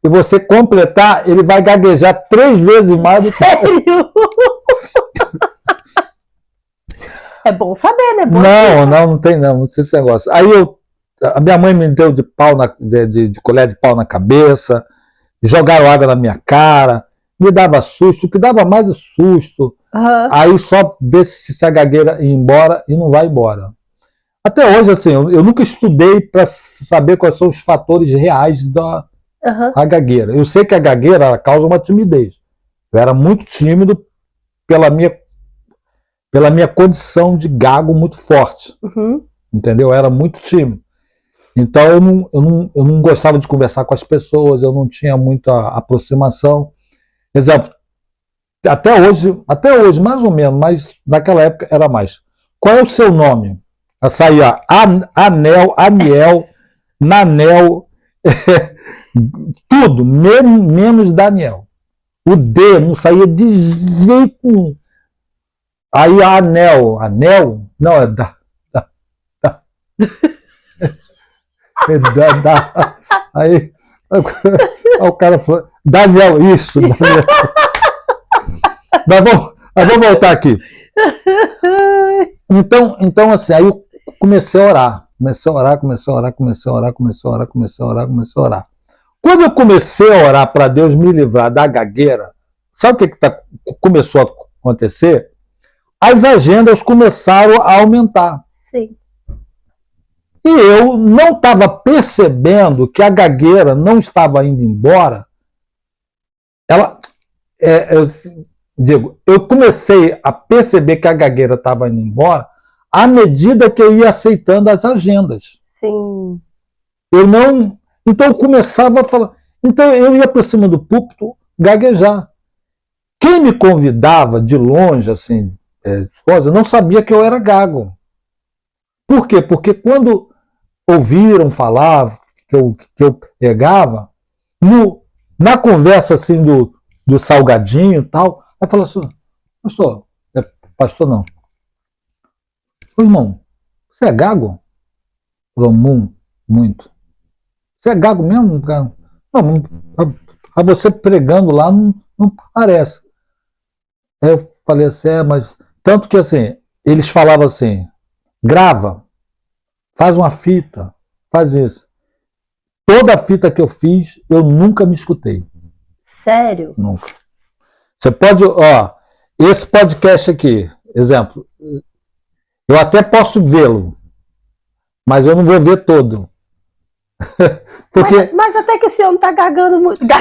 e você completar, ele vai gaguejar 3 vezes mais do que... Sério? É bom saber, né? Não tem esse negócio. Aí a minha mãe me deu de colher de pau na cabeça, jogaram água na minha cara, me dava susto, o que dava mais susto. Aí só ver se a gagueira ia embora e não vai embora. Até hoje, assim, eu nunca estudei para saber quais são os fatores reais da gagueira. Eu sei que a gagueira ela causa uma timidez. Eu era muito tímido pela minha condição de gago muito forte. Entendeu? Eu era muito tímido. Então eu não gostava de conversar com as pessoas, eu não tinha muita aproximação. Exemplo, até hoje, mais ou menos, mas naquela época era mais. Qual é o seu nome? Eu saía Anel, Aniel, Nanel, tudo, menos Daniel. O D não saía de jeito nenhum. Aí Anel, não, é da. Aí o cara falou, Daniel, isso, Daniel. Mas vamos voltar aqui. Então, assim, aí eu comecei a orar. Quando eu comecei a orar para Deus me livrar da gagueira, sabe o que começou a acontecer? As agendas começaram a aumentar. Sim. E eu não estava percebendo que a gagueira não estava indo embora. Eu comecei a perceber que a gagueira estava indo embora à medida que eu ia aceitando as agendas. Sim. Então eu começava a falar. Então eu ia para cima do púlpito gaguejar. Quem me convidava de longe, assim, não sabia que eu era gago. Por quê? Porque quando ouviram falar que eu pegava, na conversa assim do salgadinho e tal, aí falou assim, pastor não. Ô, irmão, você é gago? Falou, muito. Você é gago mesmo? Não, a você pregando lá não parece. Aí eu falei assim, mas... Tanto que assim, eles falavam assim, grava, faz uma fita, faz isso. Toda a fita que eu fiz, eu nunca me escutei. Sério? Nunca. Você pode, esse podcast aqui, exemplo, eu até posso vê-lo, mas eu não vou ver todo. Porque... Mas até que o senhor não está gagando muito. Então,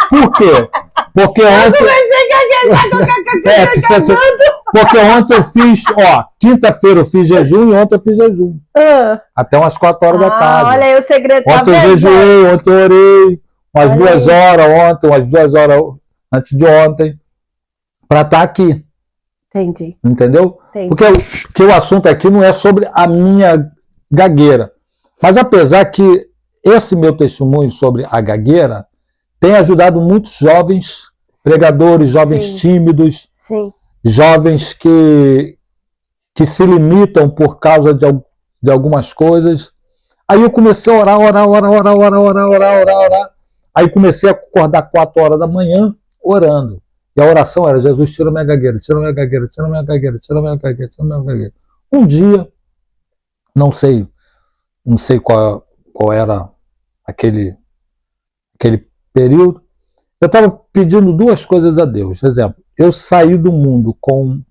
por quê? Porque ontem... Porque ontem eu fiz, quinta-feira eu fiz jejum e ontem eu fiz jejum. Até umas 4 horas da tarde. Olha aí o segredo. Ontem eu jejuei, ontem eu orei, umas 2 horas ontem, umas 2 horas antes de ontem, para estar aqui. Entendi. Entendeu? Entendi. Porque o assunto aqui não é sobre a minha gagueira. Mas apesar que esse meu testemunho sobre a gagueira tem ajudado muitos jovens pregadores, jovens tímidos, jovens que se limitam por causa de algumas coisas. Aí eu comecei a orar. Aí comecei a acordar 4 horas da manhã orando. E a oração era, Jesus, tira minha gagueira, tira minha gagueira, tira minha gagueira, tira minha gagueira, tira minha gagueira. Um dia, não sei qual era aquele período, eu estava pedindo 2 coisas a Deus. Por exemplo, eu saí do mundo com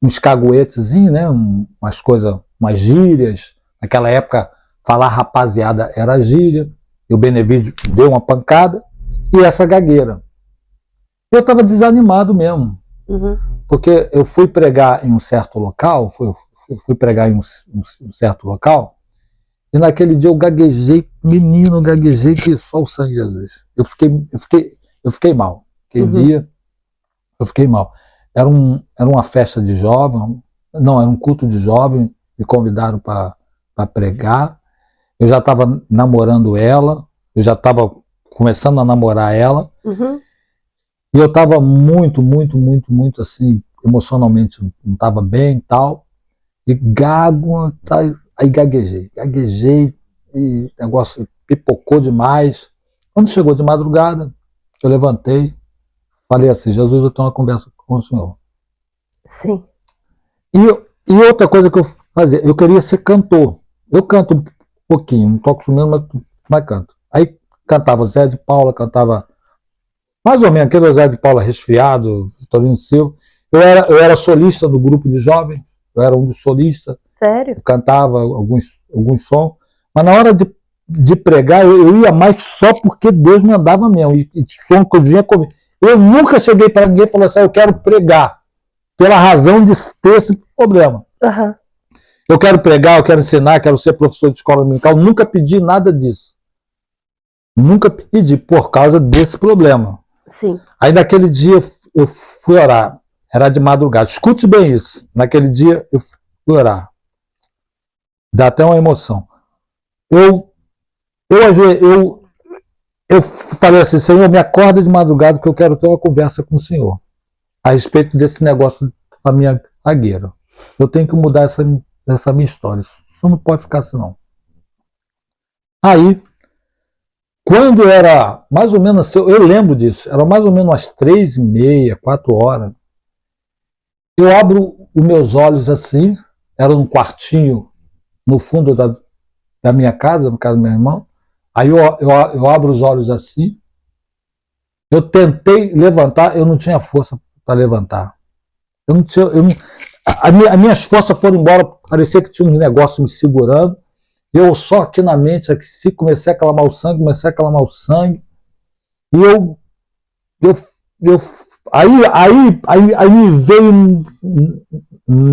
uns caguetezinhos, né, umas coisas, umas gírias. Naquela época, falar rapaziada era gíria. E o Benevídeo deu uma pancada. E essa gagueira. Eu estava desanimado mesmo. Porque eu fui pregar em um certo local, e naquele dia eu gaguejei, gaguejei que só o sangue de Jesus. Eu fiquei mal. Aquele dia eu fiquei mal. Era uma festa de jovem, não, era um culto de jovem, me convidaram para pregar. Eu já estava namorando ela, eu já estava começando a namorar ela, e eu estava muito assim, emocionalmente não estava bem e tal, e gago, tá, Aí gaguejei, e o negócio pipocou demais. Quando chegou de madrugada, eu levantei, falei assim, Jesus, eu tenho uma conversa com o Senhor. Sim. E outra coisa que eu fazia, eu queria ser cantor. Eu canto um pouquinho, não toco mesmo, mas canto. Aí cantava Zé de Paula, cantava mais ou menos aquele Zé de Paula resfriado, Vitorino Silva. Eu era solista do grupo de jovens, eu era um dos solistas. Sério? Eu cantava alguns sons, mas na hora de pregar, eu ia mais só porque Deus mandava mesmo. E som que eu vinha comigo. Eu nunca cheguei para ninguém e falei assim, eu quero pregar, pela razão de ter esse problema. Uhum. Eu quero pregar, eu quero ensinar, quero ser professor de escola dominical. Nunca pedi nada disso. Nunca pedi por causa desse problema. Sim. Aí naquele dia eu fui orar. Era de madrugada. Escute bem isso. Naquele dia eu fui orar. Dá até uma emoção. Eu falei assim, Senhor, me acorda de madrugada que eu quero ter uma conversa com o Senhor a respeito desse negócio da minha gagueira. Eu tenho que mudar essa minha história. Isso não pode ficar assim, não. Aí, quando era mais ou menos, eu lembro disso, era mais ou menos umas 3h30, 4h, eu abro os meus olhos assim, era num quartinho no fundo da minha casa, no caso do meu irmão. Aí eu abro os olhos assim, eu tentei levantar, eu não tinha força para levantar. As minhas forças foram embora, parecia que tinha um negócio me segurando. Eu só aqui na mente, aqui, comecei a clamar o sangue, e aí me veio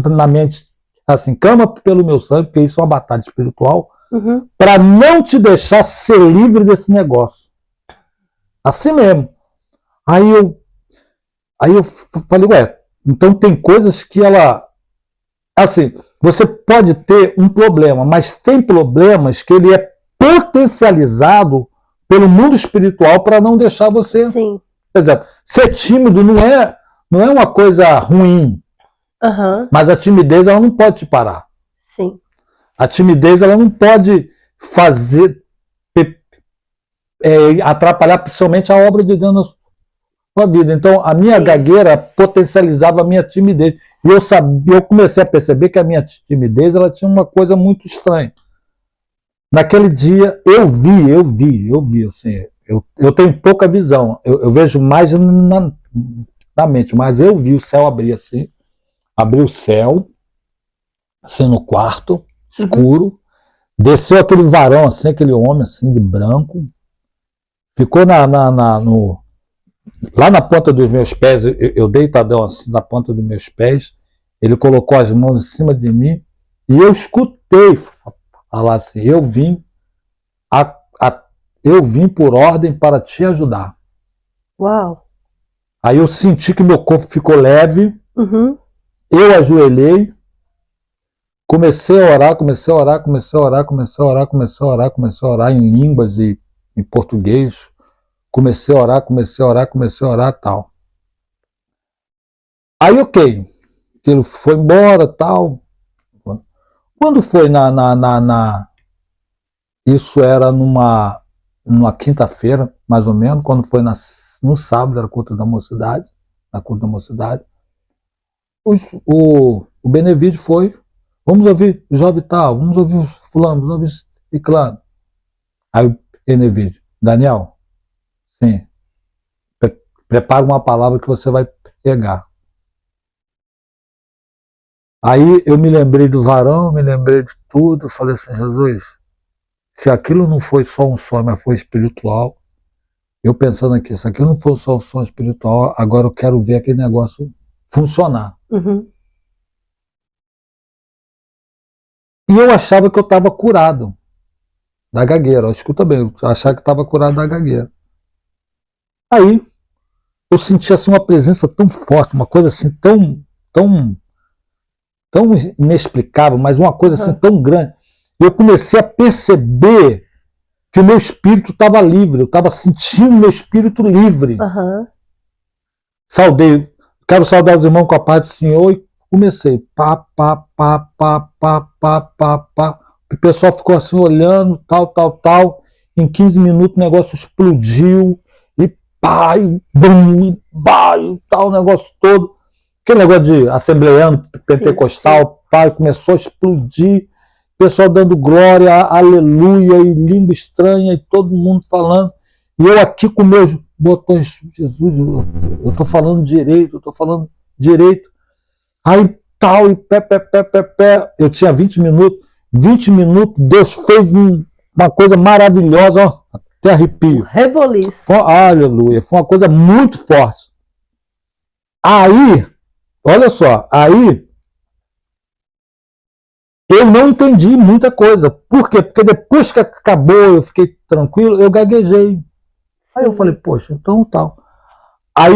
na mente assim, clama pelo meu sangue, porque isso é uma batalha espiritual, para não te deixar ser livre desse negócio. Assim mesmo. Aí eu falei, ué, então tem coisas que ela... Assim, você pode ter um problema, mas tem problemas que ele é potencializado pelo mundo espiritual para não deixar você... Sim. Por exemplo, ser tímido não é uma coisa ruim, mas a timidez ela não pode te parar. Sim. A timidez ela não pode fazer atrapalhar principalmente a obra de Deus na sua vida. Então, a minha gagueira potencializava a minha timidez. E eu comecei a perceber que a minha timidez ela tinha uma coisa muito estranha. Naquele dia, eu vi, assim, eu tenho pouca visão, eu vejo mais na mente, mas eu vi o céu abrir assim, abriu o céu, assim, no quarto, escuro, desceu aquele varão, assim, aquele homem, assim, de branco, ficou lá na ponta dos meus pés, eu deitadão, assim, na ponta dos meus pés, ele colocou as mãos em cima de mim, e eu escutei falar assim, eu vim por ordem para te ajudar. Uau! Aí eu senti que meu corpo ficou leve, eu ajoelhei, comecei a orar em línguas e em português, comecei a orar, tal. Aí, ok, ele foi embora, tal. Quando foi isso era numa quinta-feira, mais ou menos, quando foi no sábado, era culto da mocidade, o Benevídeo foi, vamos ouvir o jovem tal, vamos ouvir o fulano, vamos ouvir o ciclano. Aí o Benevídeo, Daniel, sim, prepara uma palavra que você vai pegar. Aí eu me lembrei do varão, me lembrei de tudo, falei assim, Jesus, se aquilo não foi só um sonho, mas foi espiritual, eu pensando aqui, se aquilo não foi só um sonho espiritual, agora eu quero ver aquele negócio funcionar. E eu achava que eu estava curado da gagueira, escuta bem, eu achava que estava curado da gagueira. Aí eu senti assim uma presença tão forte, uma coisa assim tão inexplicável, mas uma coisa assim tão grande. Eu comecei a perceber que o meu espírito estava livre, eu estava sentindo meu espírito livre. Saudei, quero saudar os irmãos com a paz do Senhor, e comecei, o pessoal ficou assim olhando, tal. Em 15 minutos o negócio explodiu, e pá, e bum, e pá, e tal, o negócio todo. Aquele negócio de assembleiano, pentecostal, pá, começou a explodir. O pessoal dando glória, aleluia, e língua estranha, e todo mundo falando. E eu aqui com meus botões, Jesus, eu tô falando direito, Aí tal, e pé. Eu tinha 20 minutos. 20 minutos, Deus fez uma coisa maravilhosa, ó, até arrepio. Reboliço. Aleluia, foi uma coisa muito forte. Aí, olha só, aí eu não entendi muita coisa. Por quê? Porque depois que acabou, eu fiquei tranquilo, eu gaguejei. Aí eu falei, poxa, então tal. Aí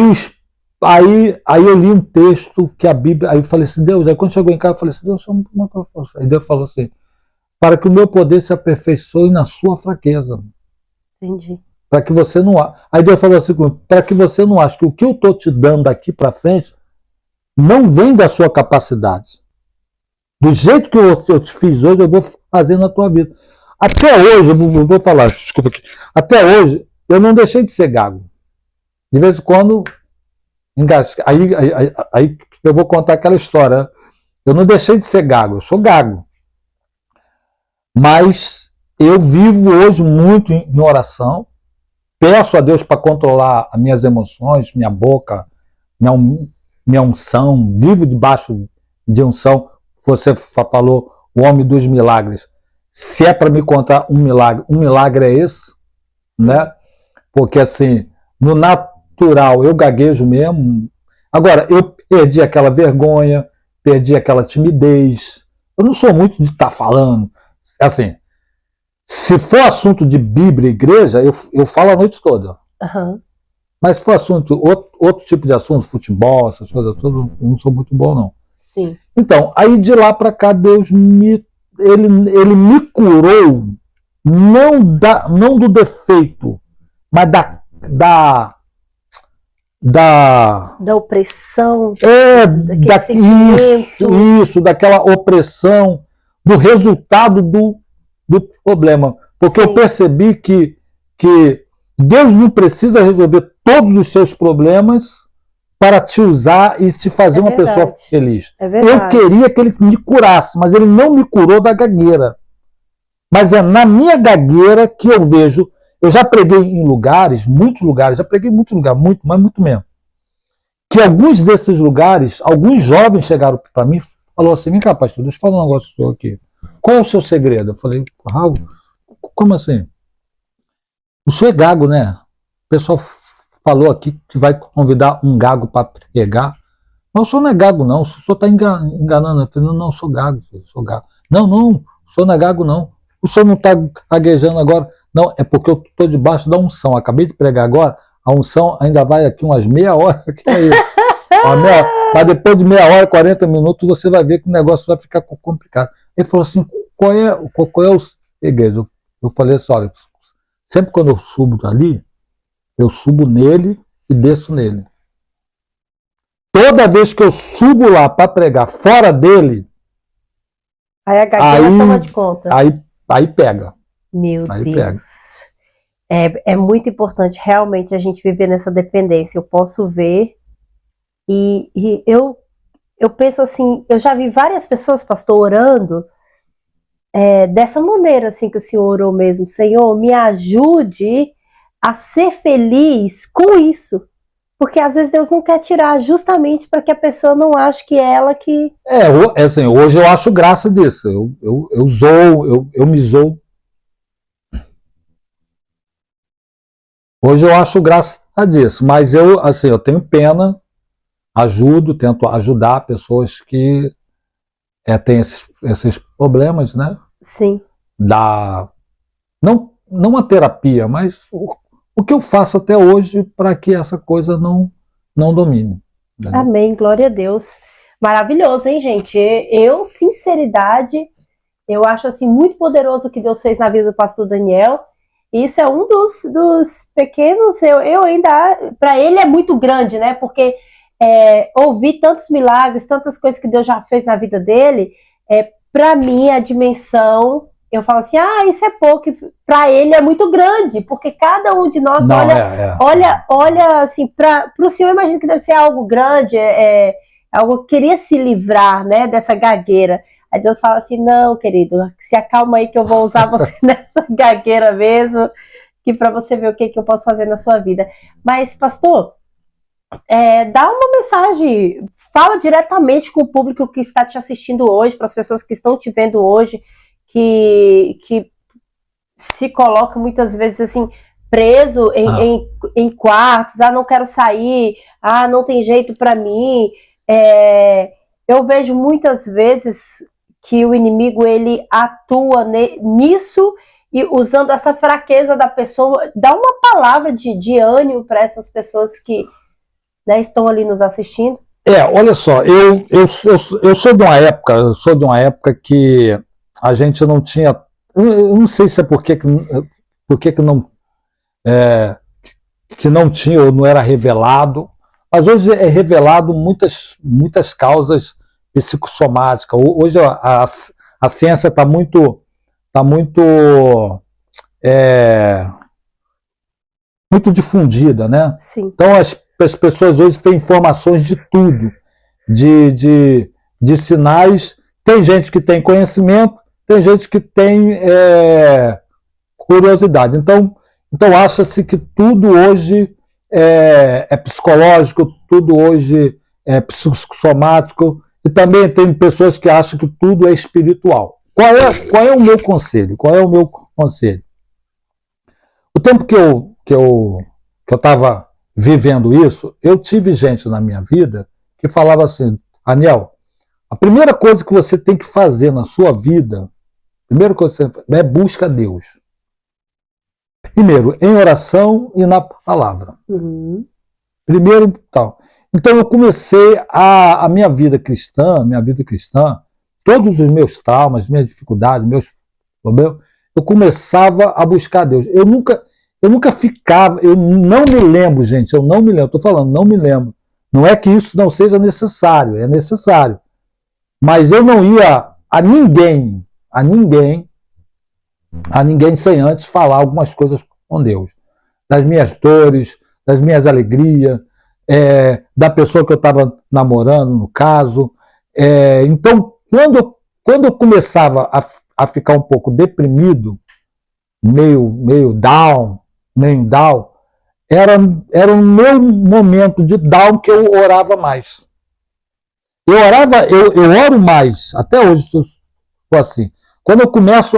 eu li um texto que a Bíblia. Aí eu falei assim, Deus, aí quando chegou em casa, eu falei assim, Deus, como é que eu faço? Aí Deus falou assim, para que o meu poder se aperfeiçoe na sua fraqueza. Entendi. Para que você não. Aí Deus falou assim, para que você não ache que o que eu estou te dando daqui para frente não vem da sua capacidade. Do jeito que eu te fiz hoje, eu vou fazer na tua vida. Até hoje, eu vou falar, desculpa aqui. Até hoje, eu não deixei de ser gago. De vez em quando, aí eu vou contar aquela história. Eu não deixei de ser gago, eu sou gago. Mas eu vivo hoje muito em oração. Peço a Deus para controlar as minhas emoções, minha boca, minha unção. Vivo debaixo de unção. Você falou, o homem dos milagres. Se é para me contar um milagre é esse, né? Porque assim, no natural eu gaguejo mesmo. Agora, eu perdi aquela vergonha, perdi aquela timidez. Eu não sou muito de estar falando. Assim, se for assunto de Bíblia e igreja, eu falo a noite toda. Uhum. Mas se for assunto, outro tipo de assunto, futebol, essas coisas todas, eu não sou muito bom, não. Sim. Então, aí de lá para cá, Deus ele me curou, não do defeito, mas da opressão, daquele sentimento. Isso, daquela opressão, do resultado do problema. Porque Sim. Eu percebi que Deus não precisa resolver todos os seus problemas para te usar e te fazer uma pessoa feliz. Eu queria que ele me curasse, mas ele não me curou da gagueira. Mas é na minha gagueira que eu vejo. Eu já preguei em muitos lugares, mas muito mesmo. Que alguns desses lugares, alguns jovens chegaram para mim e falaram assim, vem cá, pastor, deixa eu falar um negócio seu aqui. Qual é o seu segredo? Eu falei, Raul, como assim? O senhor é gago, né? O pessoal falou aqui que vai convidar um gago para pregar. Mas o senhor não é gago, não. O senhor está enganando. Eu falei, não, eu sou gago, filho, eu sou gago. Não, o senhor não é gago, não. O senhor não está gaguejando agora. Não, é porque eu estou debaixo da unção. Acabei de pregar agora, a unção ainda vai aqui umas meia hora. Mas depois de meia hora, 40 minutos, você vai ver que o negócio vai ficar complicado. Ele falou assim, qual é o segredo? Eu falei assim, olha, sempre quando eu subo ali, eu subo nele e desço nele. Toda vez que eu subo lá para pregar fora dele, aí a gagueira toma de conta. Aí pega. Meu Deus. É muito importante realmente a gente viver nessa dependência. Eu posso ver e eu penso assim, eu já vi várias pessoas, pastor, orando dessa maneira assim que o Senhor orou mesmo. Senhor, me ajude a ser feliz com isso. Porque às vezes Deus não quer tirar justamente para que a pessoa não ache que é ela que... assim, hoje eu acho graça disso. Eu me zoo. Hoje eu acho graça disso. Mas eu tenho pena, tento ajudar pessoas que têm esses problemas, né? Sim. Não uma terapia, mas o que eu faço até hoje para que essa coisa não domine. Entendeu? Amém, glória a Deus. Maravilhoso, hein, gente? Sinceridade, eu acho assim muito poderoso o que Deus fez na vida do pastor Daniel. Isso é um dos pequenos, eu ainda, para ele é muito grande, né? Porque ouvir tantos milagres, tantas coisas que Deus já fez na vida dele, para mim a dimensão eu falo assim, isso é pouco, para ele é muito grande, porque cada um de nós Não, olha assim, para o senhor imagino que deve ser algo grande, algo que queria se livrar, né, dessa gagueira. Aí Deus fala assim, não, querido, se acalma aí que eu vou usar você nessa gagueira mesmo, que para você ver o que eu posso fazer na sua vida. Mas, pastor, dá uma mensagem, fala diretamente com o público que está te assistindo hoje, para as pessoas que estão te vendo hoje, que se coloca muitas vezes assim, preso em quartos, não quero sair, não tem jeito para mim. Eu vejo muitas vezes que o inimigo ele atua nisso e usando essa fraqueza da pessoa, dá uma palavra de ânimo para essas pessoas que, né, estão ali nos assistindo. Olha só, eu sou de uma época que a gente não tinha, eu não sei se é porque que não tinha ou não era revelado, mas hoje é revelado muitas causas psicossomáticas. Hoje a ciência está muito difundida, né? Sim. Então as pessoas hoje têm informações de tudo, de sinais. Tem gente que tem conhecimento, tem gente que tem curiosidade. Então acha-se que tudo hoje é psicológico, tudo hoje é psicossomático, e também tem pessoas que acham que tudo é espiritual. Qual é o meu conselho? O tempo que eu estava vivendo isso, eu tive gente na minha vida que falava assim, Aniel, a primeira coisa que você tem que fazer na sua vida, é busca a Deus. Primeiro, em oração e na palavra. Uhum. Primeiro, tal. Então eu comecei a minha vida cristã, todos os meus traumas, minhas dificuldades, meus problemas, eu começava a buscar Deus. Eu nunca ficava, eu não me lembro, gente, estou falando, não me lembro. Não é que isso não seja necessário, é necessário. Mas eu não ia a ninguém sem antes falar algumas coisas com Deus. Das minhas dores, das minhas alegrias, da pessoa que eu estava namorando, no caso. Então, quando eu começava a ficar um pouco deprimido, meio down, era o meu momento de down que eu orava mais. Eu oro mais, até hoje estou assim. Quando eu começo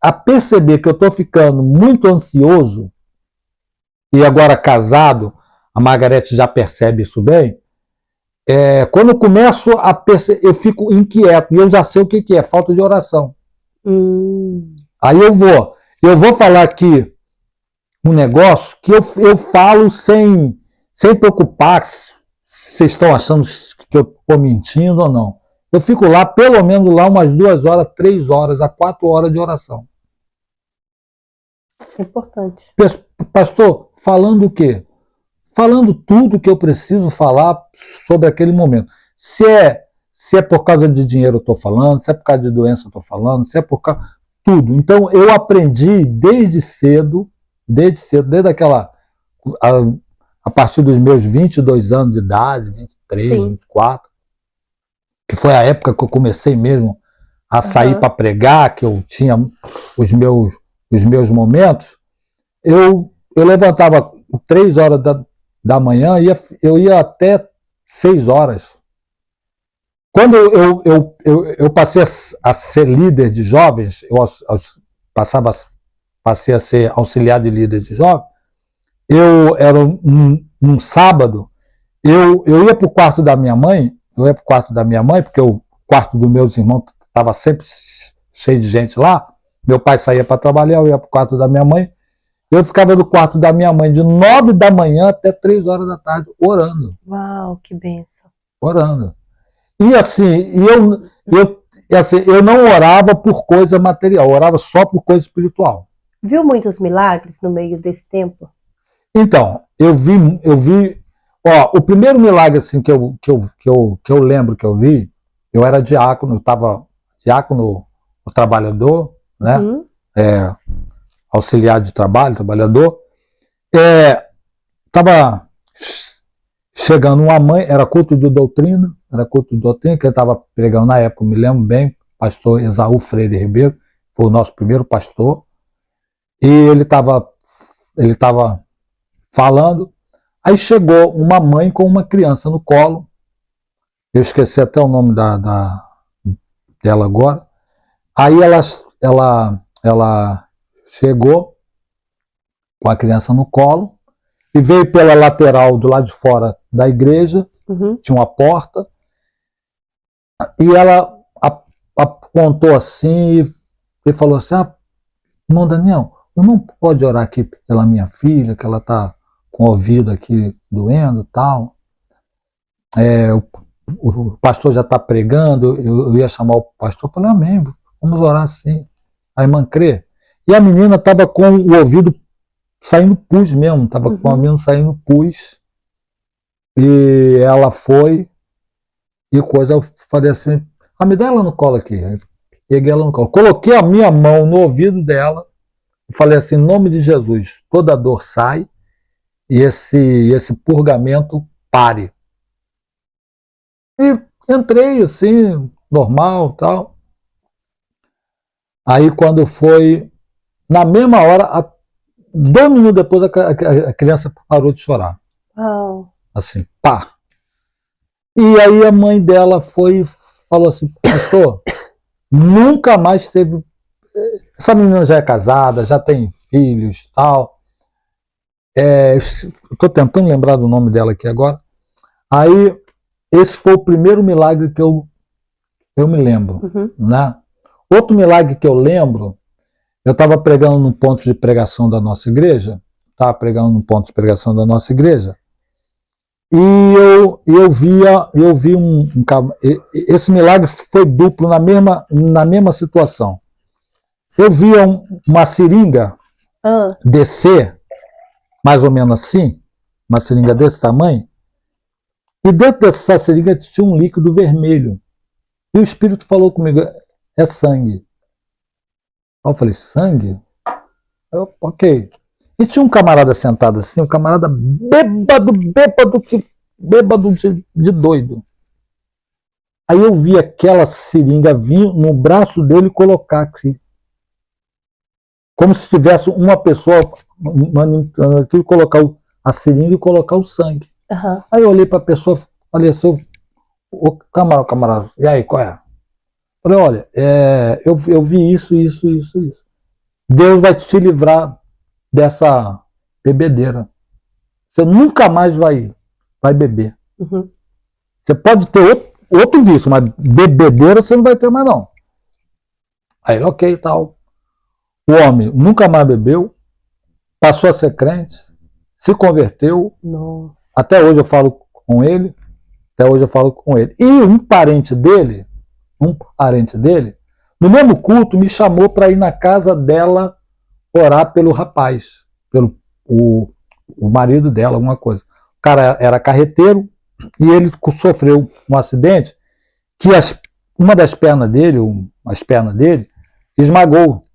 a perceber que eu estou ficando muito ansioso, e agora casado, a Margarete já percebe isso bem, quando eu começo a perceber, eu fico inquieto, e eu já sei o que é, falta de oração. Aí eu vou falar aqui um negócio que eu falo sem preocupar se vocês estão achando que eu estou mentindo ou não. Eu fico lá, pelo menos lá, umas 2 horas, 3 horas, a 4 horas de oração. É importante. Pastor, falando o quê? Falando tudo que eu preciso falar sobre aquele momento. Se é por causa de dinheiro eu estou falando, se é por causa de doença eu estou falando, se é por causa... Tudo. Então eu aprendi desde cedo, desde aquela... A partir dos meus 22 anos de idade, 23, Sim. 24, que foi a época que eu comecei mesmo a sair para pregar, que eu tinha os meus momentos, eu levantava 3 horas da manhã e eu ia até 6 horas. Quando eu passei a ser líder de jovens, passei a ser auxiliar de líder de jovens, era um sábado, eu ia para o quarto da minha mãe, porque o quarto dos meus irmãos estava sempre cheio de gente lá. Meu pai saía para trabalhar, eu ia para o quarto da minha mãe. Eu ficava no quarto da minha mãe de 9 da manhã até 3 horas da tarde, orando. Uau, que bênção. Orando. E assim, eu não orava por coisa material, eu orava só por coisa espiritual. Viu muitos milagres no meio desse tempo? Então, eu vi. O primeiro milagre assim, que eu lembro que eu vi, eu era diácono, eu estava diácono, o trabalhador, né? Uhum. Auxiliar de trabalho, trabalhador. Estava chegando uma mãe, era culto de doutrina, que ele estava pregando na época, eu me lembro bem, pastor Esaú Freire Ribeiro, foi o nosso primeiro pastor, e ele estava falando, aí chegou uma mãe com uma criança no colo, eu esqueci até o nome dela agora, aí ela chegou com a criança no colo, e veio pela lateral do lado de fora da igreja, tinha uma porta, e ela apontou assim e falou assim, irmão Daniel, o irmão pode orar aqui pela minha filha, que ela está com o ouvido aqui doendo e tal. O pastor já está pregando, eu ia chamar o pastor, eu falei, amém, vamos orar sim. A irmã crê. E a menina estava com o ouvido saindo pus mesmo, estava com o menino saindo pus, e ela foi, e coisa, eu falei assim, me dá ela no colo aqui, aí peguei ela no colo, coloquei a minha mão no ouvido dela, e falei assim, em nome de Jesus, toda dor sai, e esse purgamento pare. E entrei assim, normal, tal. Aí quando foi, na mesma hora, 2 minutos depois a criança parou de chorar. Assim, pá. E aí a mãe dela foi e falou assim, pastor, nunca mais teve... Essa menina já é casada, já tem filhos, tal. Estou tentando lembrar do nome dela aqui agora. Aí, esse foi o primeiro milagre que eu me lembro. Né? Outro milagre que eu lembro, eu estava pregando num ponto de pregação da nossa igreja, e eu vi esse milagre foi duplo na mesma situação. Eu via uma seringa descer, mais ou menos assim, uma seringa desse tamanho, e dentro dessa seringa tinha um líquido vermelho. E o Espírito falou comigo, é sangue. Aí eu falei, sangue? Ok. E tinha um camarada sentado assim, um camarada bêbado de doido. Aí eu vi aquela seringa vir no braço dele e colocar aqui. Como se tivesse uma pessoa aqui, colocar a seringa e colocar o sangue. Aí eu olhei para a pessoa e falei assim, ô camarada, e aí, qual é? Falei, olha, eu vi isso. Deus vai te livrar dessa bebedeira. Você nunca mais vai beber. Você pode ter outro vício, mas bebedeira você não vai ter mais não. Aí ele, ok, tal. O homem nunca mais bebeu, passou a ser crente, se converteu. Nossa. Até hoje eu falo com ele. E um parente dele, no mesmo culto, me chamou para ir na casa dela orar pelo rapaz, pelo o marido dela, alguma coisa. O cara era carreteiro e ele sofreu um acidente que uma das pernas dele, as pernas dele, esmagou.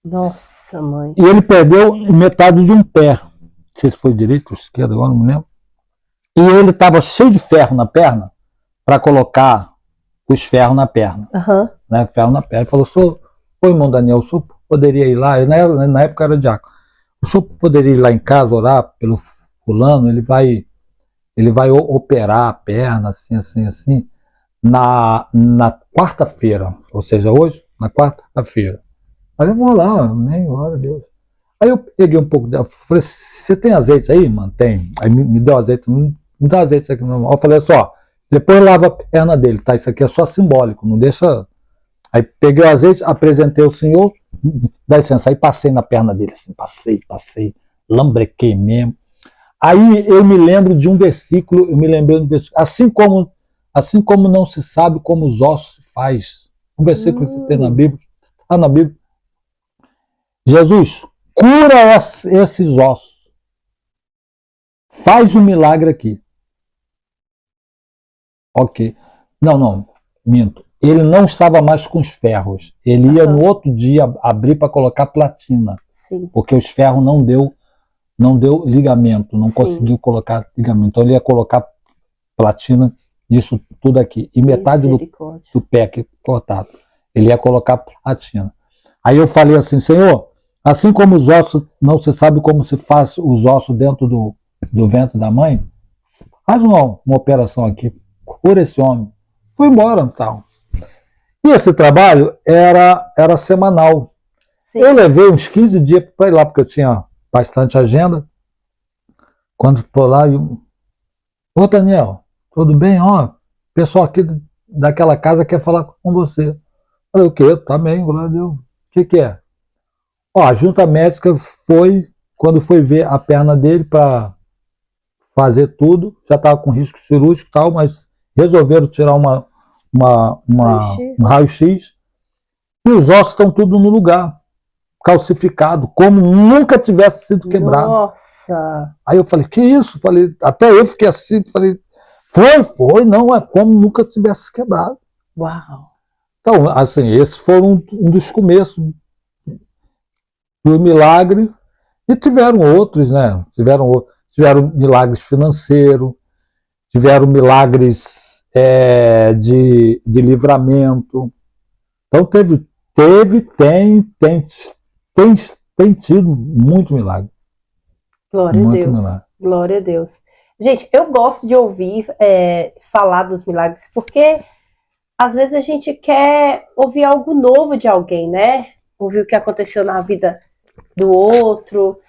Nossa, mãe. E ele perdeu metade de um pé. Não sei se foi direito ou esquerdo, agora não me lembro. E ele estava cheio de ferro na perna para colocar os ferros na perna. Né, ferro na perna. Ele falou, irmão Daniel, o senhor poderia ir lá? Eu, na época era diácono. O senhor poderia ir lá em casa orar pelo fulano? Ele vai operar a perna, assim, na quarta-feira. Ou seja, hoje, na quarta-feira. Aí eu vou lá, nem glória a Deus. Aí eu peguei um pouco dela, falei, você tem azeite aí, mano? Tem. Aí me deu azeite, me dá azeite aqui. Eu falei assim, ó, depois lava a perna dele, tá? Isso aqui é só simbólico, não deixa... Aí peguei o azeite, apresentei ao senhor, dá licença, aí passei na perna dele, assim, passei, lambrequei mesmo. Aí eu me lembro de um versículo, assim como não se sabe como os ossos se faz. Um versículo que tem na Bíblia, está na Bíblia. Jesus, cura esses ossos. Faz um milagre aqui. Ok. Não, minto. ele não estava mais com os ferros. Ele ia Aham. no outro dia abrir para colocar platina, Sim, porque os ferros não deu ligamento, não sim. conseguiu colocar ligamento. Então ele ia colocar platina nisso tudo aqui. E metade Misericórdia. do pé aqui cortado. Ele ia colocar platina. Aí eu falei assim, Senhor, assim como os ossos, não se sabe como se faz os ossos dentro do ventre da mãe, faz uma operação aqui, cura esse homem. Fui embora, tal. E esse trabalho era semanal. Sim. Eu levei uns 15 dias para ir lá, porque eu tinha bastante agenda. Quando estou lá, ô Daniel, tudo bem? Ó, o pessoal aqui daquela casa quer falar com você. Eu falei, o quê? Tá bem, glória a Deus. O que é? Ó, a junta médica foi, quando foi ver a perna dele para fazer tudo, já estava com risco cirúrgico e tal, mas resolveram tirar Raio-X, um né? raio-X e os ossos estão tudo no lugar, calcificado, como nunca tivesse sido quebrado. Nossa! Aí eu falei, que isso? Falei, até eu fiquei assim, falei, foi, não, é como nunca tivesse quebrado. Uau! Então, assim, esse foi um dos começos do milagre, e tiveram outros, né? Tiveram milagres financeiros, tiveram milagres de livramento. Então tem tido muito milagre. Glória a Muito Deus. milagre. Glória a Deus. Gente, eu gosto de ouvir falar dos milagres, porque às vezes a gente quer ouvir algo novo de alguém, né? Ouvir o que aconteceu na vida do outro.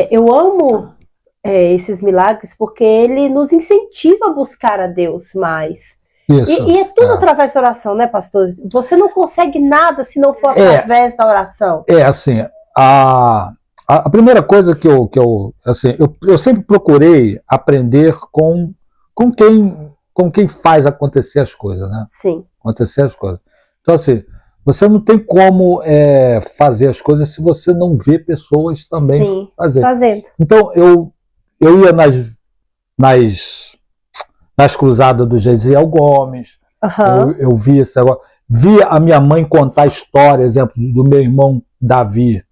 Eu amo esses milagres porque ele nos incentiva a buscar a Deus mais. Isso. E é tudo através da oração, né, pastor? Você não consegue nada se não for através da oração. Assim, a primeira coisa que eu sempre procurei aprender com quem faz acontecer as coisas, né? Sim. Acontecer as coisas. Então, assim, você não tem como fazer as coisas se você não vê pessoas também fazendo. Então, eu ia nas cruzadas do Gesiel Gomes, eu via esse negócio, via a minha mãe contar história, exemplo, do meu irmão Davi,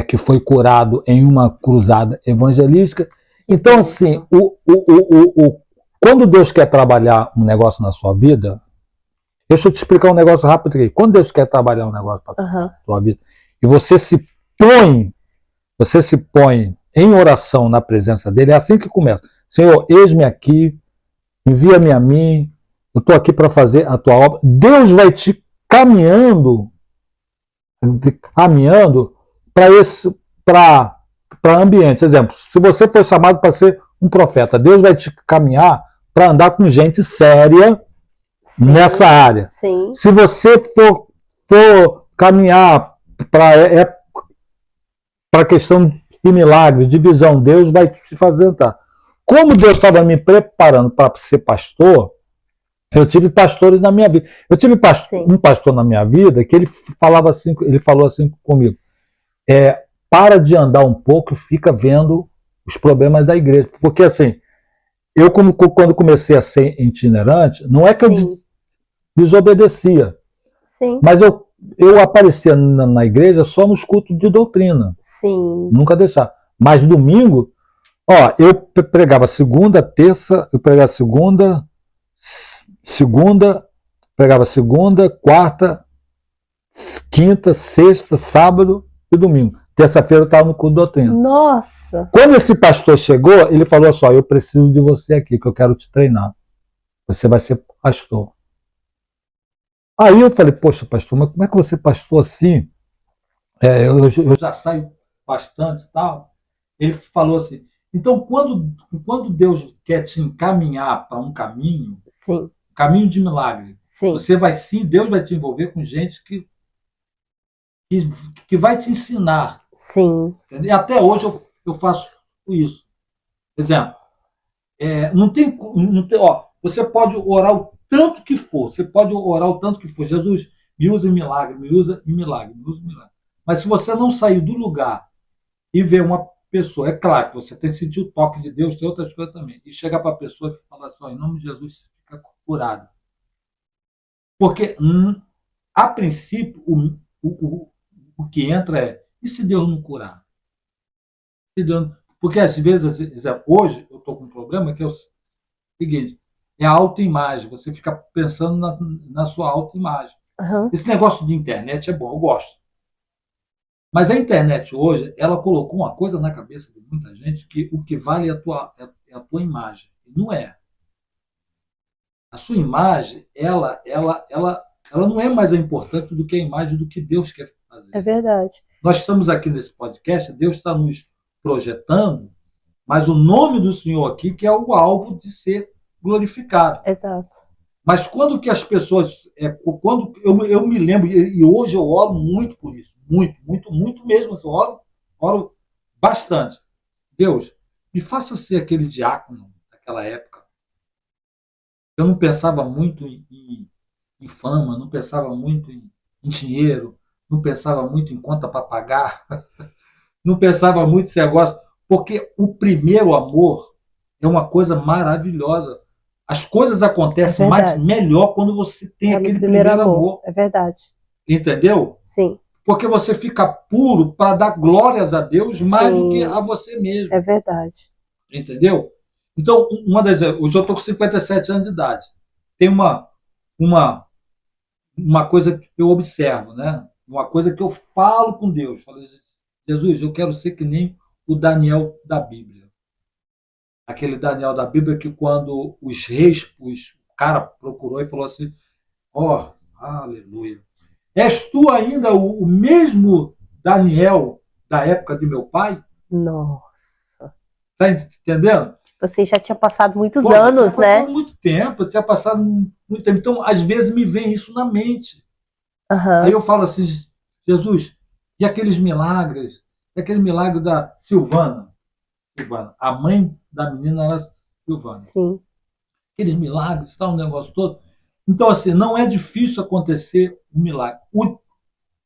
que foi curado em uma cruzada evangelística. Então, assim, quando Deus quer trabalhar um negócio na sua vida, deixa eu te explicar um negócio rápido aqui. Quando Deus quer trabalhar um negócio na sua vida, e você se põe em oração na presença dele, é assim que começa. Senhor, eis-me aqui, envia-me a mim, eu estou aqui para fazer a tua obra. Deus vai te caminhando para ambientes. Exemplo, se você for chamado para ser um profeta, Deus vai te caminhar para andar com gente séria nessa área. Sim. Se você for caminhar para a questão de milagres, de visão, Deus vai te fazer entrar. Como Deus estava me preparando para ser pastor, eu tive pastores na minha vida. Eu tive um pastor na minha vida que ele falou assim comigo: para de andar um pouco e fica vendo os problemas da igreja. Porque assim, eu quando comecei a ser itinerante, não é que eu desobedecia, mas eu aparecia na igreja só nos cultos de doutrina. Sim. Nunca deixava. Mas domingo, eu pregava segunda, terça, eu pregava pregava segunda, quarta, quinta, sexta, sábado e domingo. Terça-feira eu estava no culto de doutrina. Nossa! Quando esse pastor chegou, ele falou assim: eu preciso de você aqui, que eu quero te treinar. Você vai ser pastor. Aí eu falei: poxa, pastor, mas como é que você pastor assim? Eu já saio bastante e tal. Ele falou assim: então, quando Deus quer te encaminhar para um caminho, caminho de milagre, você vai Deus vai te envolver com gente que vai te ensinar. Sim. E até hoje eu faço isso. Por exemplo, não tem, você pode orar o tanto que for, Jesus, me usa em milagre, me usa em milagre. Mas se você não sair do lugar e ver uma pessoa, é claro que você tem que sentir o toque de Deus, tem outras coisas também, e chegar para a pessoa e falar assim: em nome de Jesus, você fica curado. Porque, a princípio, o que entra é, e se Deus não curar? Se Deus não... Porque às vezes, hoje, eu estou com um problema que é o seguinte, é a autoimagem, você fica pensando na sua autoimagem. Aham. Esse negócio de internet é bom, eu gosto. Mas a internet hoje, ela colocou uma coisa na cabeça de muita gente que o que vale é a tua imagem. E não é. A sua imagem, ela não é mais importante do que a imagem do que Deus quer É fazer. verdade. Nós estamos aqui nesse podcast, Deus está nos projetando, mas o nome do Senhor aqui que é o alvo de ser glorificado. Exato. Mas quando que as pessoas, quando eu me lembro, e hoje eu oro muito por isso, muito, muito, muito mesmo, eu oro bastante. Deus, me faça ser aquele diácono daquela época. Eu não pensava muito em fama, não pensava muito em dinheiro, não pensava muito em conta para pagar, não pensava muito nesse negócio, porque o primeiro amor é uma coisa maravilhosa. As coisas É acontecem verdade. melhor quando você tem É no aquele primeiro primeiro amor. amor, É verdade. entendeu? Sim. Porque você fica puro para dar glórias a Deus mais do que a Sim. você mesmo, É verdade. entendeu? Então, hoje eu estou com 57 anos de idade. Tem uma, uma coisa que eu observo, né? Uma coisa que eu falo com Deus. Falo, Jesus, eu quero ser que nem o Daniel da Bíblia. Aquele Daniel da Bíblia que quando os reis, o cara procurou e falou assim, ó, oh, aleluia. És tu ainda o mesmo Daniel da época de meu pai? Nossa. Tá entendendo? Tipo assim, já tinha passado muitos Pô, já tinha anos, passado né? muito tempo, tinha passado muito tempo. Então, às vezes, me vem isso na mente. Aí Aham. eu falo assim, Jesus, e aqueles milagres? E aquele milagre da Silvana? Silvana, a mãe da menina era Silvana. Sim. Aqueles milagres, tal, um negócio todo. Então, assim, não é difícil acontecer um milagre.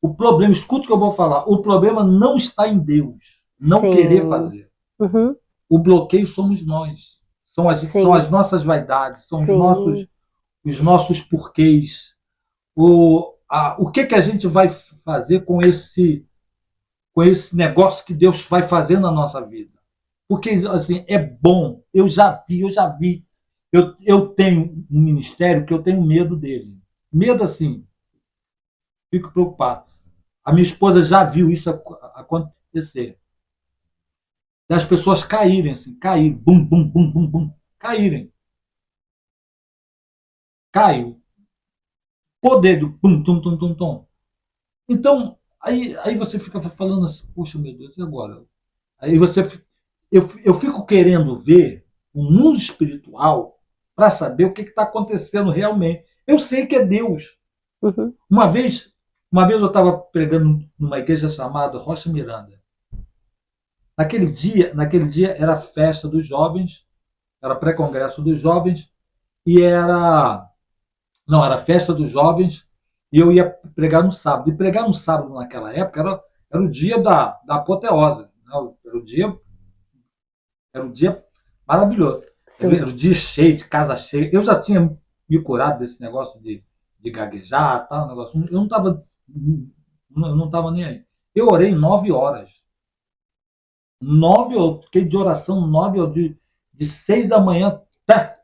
O problema, escuta o que eu vou falar, o problema não está em Deus não querer Sim. fazer. Uhum. O bloqueio somos nós. São Sim. as nossas vaidades, são Sim. os nossos porquês. O que a gente vai fazer com esse negócio que Deus vai fazer na nossa vida? Porque, assim, é bom. Eu já vi. Eu tenho um ministério que eu tenho medo dele. Medo, assim, fico preocupado. A minha esposa já viu isso acontecer. Das pessoas caírem, assim, cair, bum, bum, bum, bum, bum, caírem. Caiu. Poder do pum, tum, tum, tum, tum. Então, aí você fica falando assim, puxa, meu Deus, e agora? Aí eu fico querendo ver o mundo espiritual para saber o que está acontecendo realmente. Eu sei que é Deus. Uhum. Uma vez, uma vez eu estava pregando numa igreja chamada Rocha Miranda. Naquele dia era a festa dos jovens, era pré-congresso dos jovens e era a festa dos jovens e eu ia pregar no sábado. E pregar no sábado naquela época era o dia da apoteose, né? Era um dia maravilhoso. Sim. Era um dia cheio, de casa cheia. Eu já tinha me curado desse negócio de gaguejar, tal, negócio. Eu não estava nem aí. Eu orei 9 horas. 9 horas, fiquei de oração 9 horas, de 6 da manhã. Tá.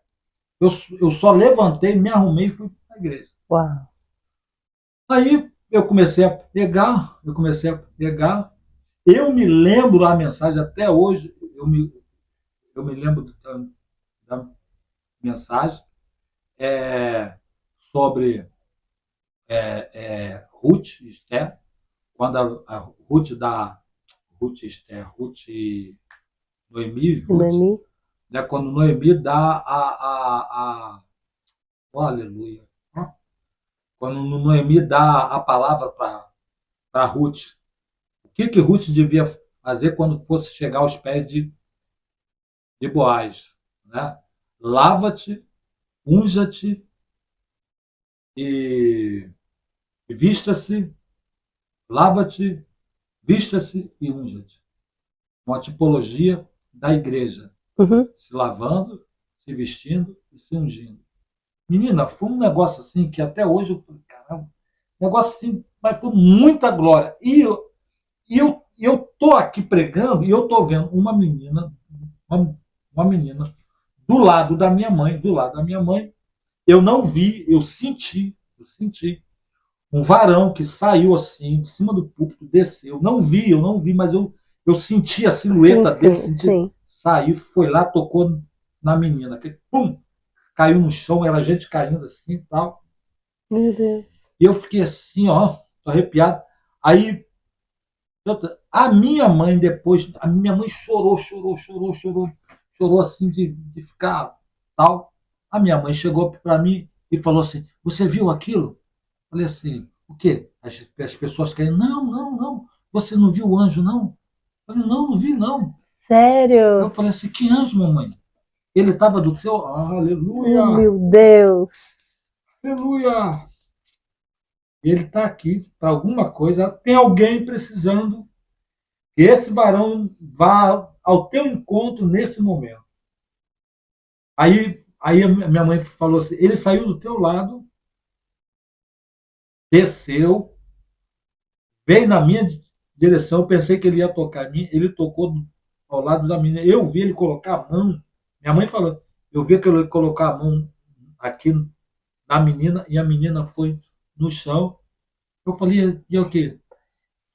Eu só levantei, me arrumei e fui para a igreja. Uau. Aí eu comecei a pregar, eu comecei a pregar. Eu me lembro a mensagem até hoje, eu me lembro da mensagem sobre Ruth e Esther, quando a Ruth Esther, Ruth Noemi, Ruth, Noemi? né, quando Noemi dá oh, aleluia, quando Noemi dá a palavra para Ruth, o que Ruth devia fazer quando fosse chegar aos pés de Boaz, né? Lava-te, unja-te e vista-se, lava-te, vista-se e unja-te. Uma tipologia da igreja, Uhum. se lavando, se vestindo e se ungindo. Menina, foi um negócio assim que até hoje eu falei, caramba, negócio assim, mas foi muita glória. E eu tô aqui pregando e eu tô vendo uma, uma menina do lado da minha mãe, do lado da minha mãe. Eu não vi, eu senti um varão que saiu assim, de cima do púlpito, desceu. Eu não vi, mas eu senti a Sim, silhueta dele, sim, senti, sim. saiu, foi lá, tocou na menina. Que, pum, caiu no chão, era gente caindo assim e tal. Meu Deus. E eu fiquei assim, ó, tô arrepiado. Aí, a minha mãe depois, a minha mãe chorou assim de ficar tal. A minha mãe chegou para mim e falou assim: Você viu aquilo? Falei assim: O quê? As pessoas querem. Não, não, não. Você não viu o anjo, não? Falei: Não, não vi, não. Eu Sério? falei assim: Que anjo, mamãe? Ele estava do teu. Oh, Aleluia! meu Deus. Aleluia! Ele está aqui para alguma coisa. Tem alguém precisando que esse varão vá ao teu encontro nesse momento. Aí a minha mãe falou assim: Ele saiu do teu lado, desceu, veio na minha direção. Eu pensei que ele ia tocar em mim. Ele tocou ao lado da menina. Eu vi ele colocar a mão. Minha mãe falou: Eu vi que ele colocar a mão aqui na menina e a menina foi no chão. Eu falei: E o quê?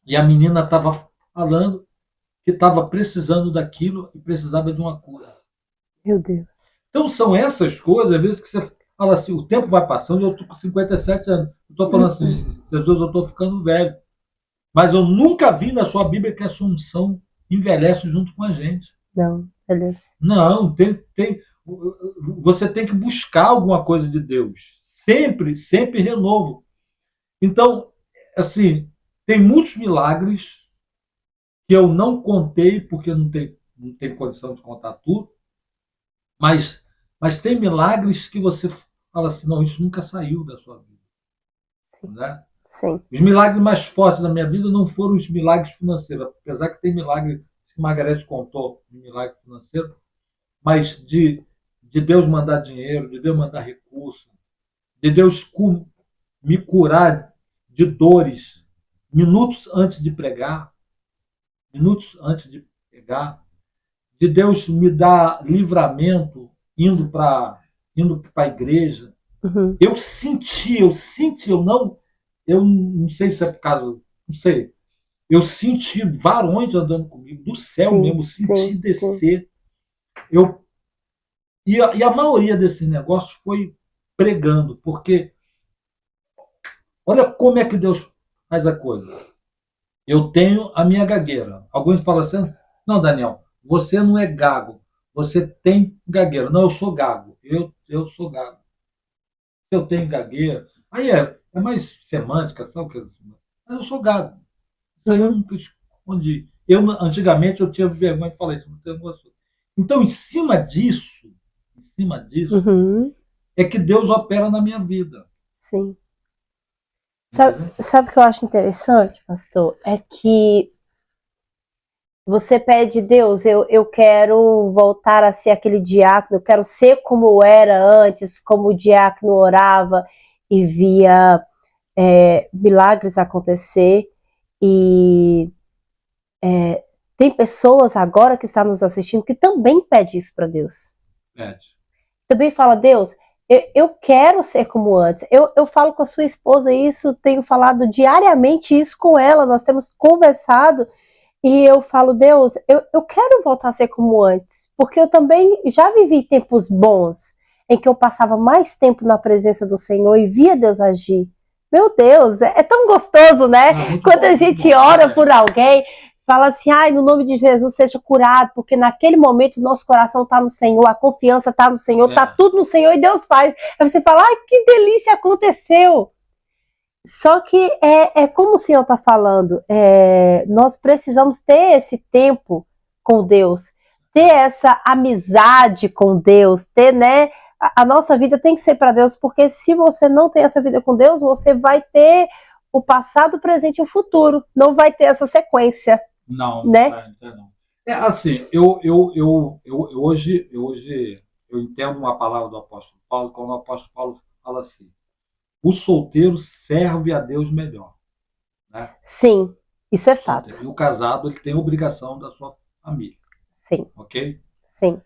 E a menina estava falando que estava precisando daquilo e precisava de uma cura. Meu Deus. Então são essas coisas, às vezes, que você fala assim, o tempo vai passando, eu estou com 57 anos. Eu estou falando assim, Jesus, eu estou ficando velho. Mas eu nunca vi na sua Bíblia que a Assunção envelhece junto com a gente. Não, beleza. Não, você tem que buscar alguma coisa de Deus. Sempre, sempre renovo. Então, assim, tem muitos milagres que eu não contei, porque não tenho condição de contar tudo, mas, mas tem milagres que você fala assim, não, isso nunca saiu da sua vida. Sim, Né? sim. Os milagres mais fortes da minha vida não foram os milagres financeiros, apesar que tem milagre, que Margarete contou, de milagre financeiro, mas de Deus mandar dinheiro, de Deus mandar recurso, de Deus me curar de dores minutos antes de pregar, minutos antes de pregar, de Deus me dar livramento indo para a igreja. Uhum. Eu senti, eu não sei se é por causa, não sei. Eu senti varões andando comigo, do céu mesmo, Sim, eu senti sim, sim. descer. Eu, e a maioria desse negócio foi pregando, porque olha como é que Deus faz a coisa. Eu tenho a minha gagueira. Alguns falam assim: não, Daniel, você não é gago, você tem gagueira. Não, eu sou gago. Eu sou gago. Eu tenho gagueira. Aí é mais semântica, sabe o que? Mas eu sou gago. Isso aí eu Uhum. nunca escondi. Antigamente, eu tinha vergonha de falar isso. Então, em cima disso, Uhum. é que Deus opera na minha vida. Sim. Sabe, Entendeu? sabe o que eu acho interessante, pastor? É que você pede, Deus, eu quero voltar a ser aquele diácono, eu quero ser como eu era antes, como o diácono orava e via milagres acontecer. E tem pessoas agora que estão nos assistindo que também pedem isso para Deus. Pede. Também fala, Deus, eu quero ser como antes. Eu falo com a sua esposa isso, tenho falado diariamente isso com ela, nós temos conversado. E eu falo, Deus, eu quero voltar a ser como antes, porque eu também já vivi tempos bons, em que eu passava mais tempo na presença do Senhor e via Deus agir. Meu Deus, é tão gostoso, né? Ah, muito Quando bom, a muito gente bom. ora por alguém, fala assim, ai, no nome de Jesus seja curado, porque naquele momento o nosso coração está no Senhor, a confiança está no Senhor, está É. tudo no Senhor e Deus faz. Aí você fala, ai, que delícia aconteceu. Só que é como o senhor está falando, nós precisamos ter esse tempo com Deus, ter essa amizade com Deus, ter, né? A nossa vida tem que ser para Deus, porque se você não tem essa vida com Deus, você vai ter o passado, o presente e o futuro, não vai ter essa sequência, Não, não né? tá, não tá não. É assim, eu hoje eu entendo uma palavra do apóstolo Paulo, quando o apóstolo Paulo fala assim: o solteiro serve a Deus melhor, né? Sim, isso é Solteiro. fato. E o casado, ele tem obrigação da sua família, Sim, ok? sim.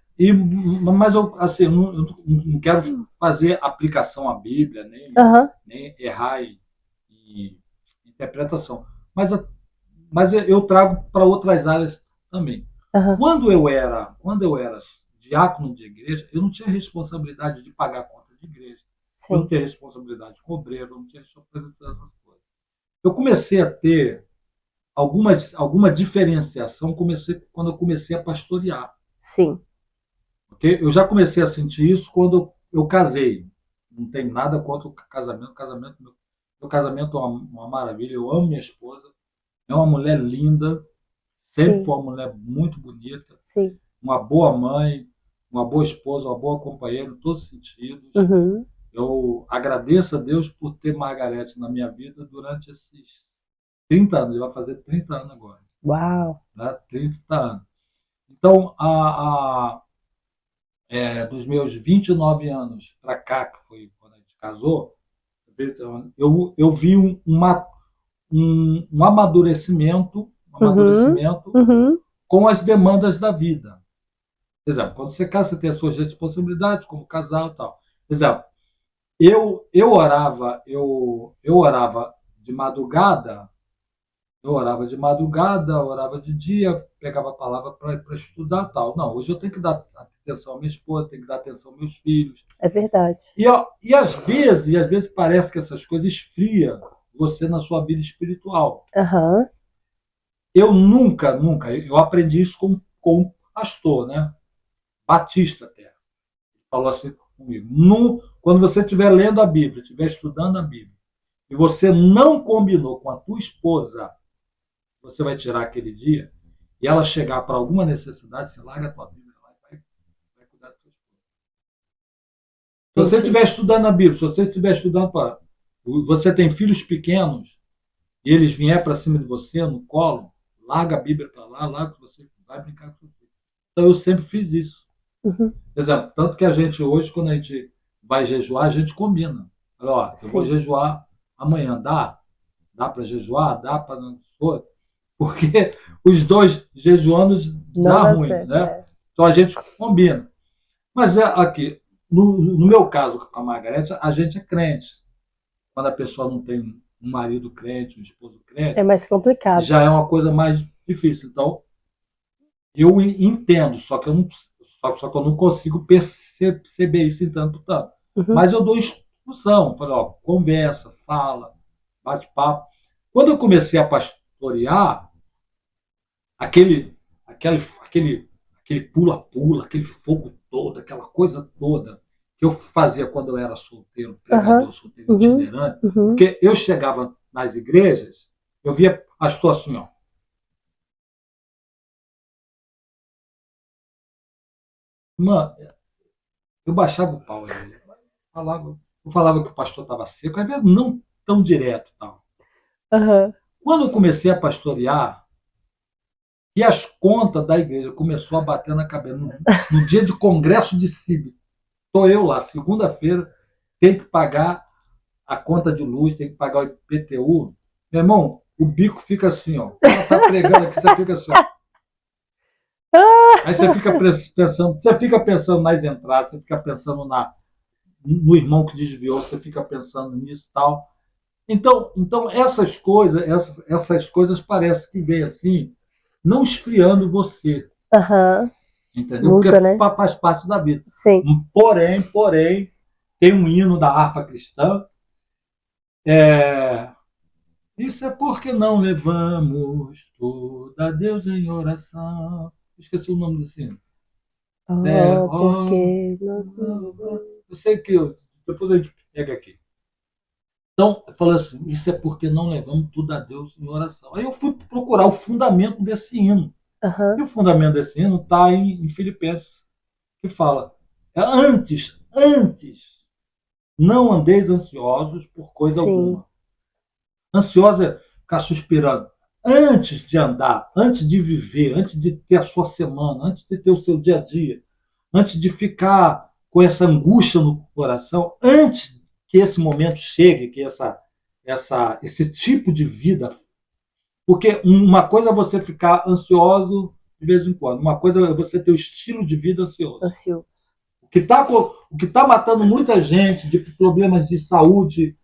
Mas eu, assim, eu não quero fazer aplicação à Bíblia, Aham, nem errar em interpretação. Mas eu trago para outras áreas também. aham. Quando eu era diácono de igreja, eu não tinha responsabilidade de pagar a conta de igreja. Eu não Sim. tinha responsabilidade com obreiro, eu não tinha responsabilidade dessas coisas. Eu comecei a ter alguma diferenciação quando eu comecei a pastorear. Sim. Okay? Eu já comecei a sentir isso quando eu casei. Não tem nada contra o casamento. Meu casamento é uma maravilha. Eu amo minha esposa. É uma mulher linda. Sempre Sim. foi uma mulher muito bonita. Sim. Uma boa mãe, uma boa esposa, uma boa companheira em todos os sentidos. Uhum. Eu agradeço a Deus por ter Margarete na minha vida durante esses 30 anos. Ele vai fazer 30 anos agora. Uau. Né? 30 anos. Então, dos meus 29 anos para cá, que foi quando a gente casou, eu vi um amadurecimento, Uhum. Uhum. com as demandas da vida. Por exemplo, quando você casa, você tem as suas responsabilidades como casal e tal. Por exemplo, eu orava de madrugada, orava de dia, pegava a palavra para estudar tal. Não, hoje eu tenho que dar atenção à minha esposa, tenho que dar atenção aos meus filhos. É verdade. E às vezes parece que essas coisas esfriam você na sua vida espiritual. Aham. Eu nunca, eu aprendi isso com um pastor, né? Batista até. Falou assim comigo. Quando você estiver lendo a Bíblia, estiver estudando a Bíblia, e você não combinou com a tua esposa, você vai tirar aquele dia, e ela chegar para alguma necessidade, você larga a tua Bíblia lá e vai cuidar da tua esposa. Se você Entendi. estiver estudando a Bíblia, se você estiver estudando para. Você tem filhos pequenos, e eles vierem para cima de você no colo, larga a Bíblia para lá, larga que você vai brincar com o filho. Então eu sempre fiz isso. Uhum. Por exemplo, tanto que a gente hoje, quando a gente vai jejuar, a gente combina. Fala, ó, eu vou Sim. jejuar amanhã, dá? Dá para jejuar? Dá para não for? Porque os dois jejuando Não dá dá ruim, certo. né? É. Então a gente combina. Mas aqui, no meu caso com a Margarete, a gente é crente. Quando a pessoa não tem um marido crente, um esposo É crente, mais complicado. já é uma coisa mais difícil. Então, eu entendo, só que eu não consigo perceber isso em tanto. Uhum. Mas eu dou instrução, falo, ó, conversa, fala, bate papo. Quando eu comecei a pastorear, aquele, aquele pula-pula, aquele fogo todo, aquela coisa toda que eu fazia quando eu era solteiro, pregador, Aham. solteiro Uhum. itinerante, Uhum. porque eu chegava nas igrejas, eu via pastor assim, ó. Mano, eu baixava o pau nele. Eu falava que o pastor estava seco, às vezes não tão direto. Tal. Aham. Quando eu comecei a pastorear, e as contas da igreja começou a bater na cabeça, no dia de congresso de CIB, estou eu lá, segunda-feira, tem que pagar a conta de luz, tem que pagar o IPTU. Meu irmão, o bico fica assim, ó. O cara está pregando aqui, você fica assim, ó. Aí você fica pensando nas entradas, você fica pensando no irmão que desviou, você fica pensando nisso e tal. Então essas coisas parecem que vêm assim, não esfriando você, Aham. entendeu? Porque Muda, né? faz parte da vida. Sim. Porém, tem um hino da harpa cristã. Isso é porque não levamos toda a Deus em oração. Esqueci o nome do hino. Oh, porque nós... Eu sei que depois a gente pega aqui. Então, eu falei assim, isso é porque não levamos tudo a Deus em oração. Aí eu fui procurar o fundamento desse hino. E Aham. o fundamento desse hino está em Filipenses, que fala, antes, não andeis ansiosos por coisa Sim. alguma. Ansioso é ficar suspirando. Antes de andar, antes de viver, antes de ter a sua semana, antes de ter o seu dia a dia, antes de ficar com essa angústia no coração, antes que esse momento chegue, que esse tipo de vida. Porque uma coisa é você ficar ansioso de vez em quando, uma coisa é você ter o estilo de vida ansioso. O que está matando muita gente de problemas de saúde,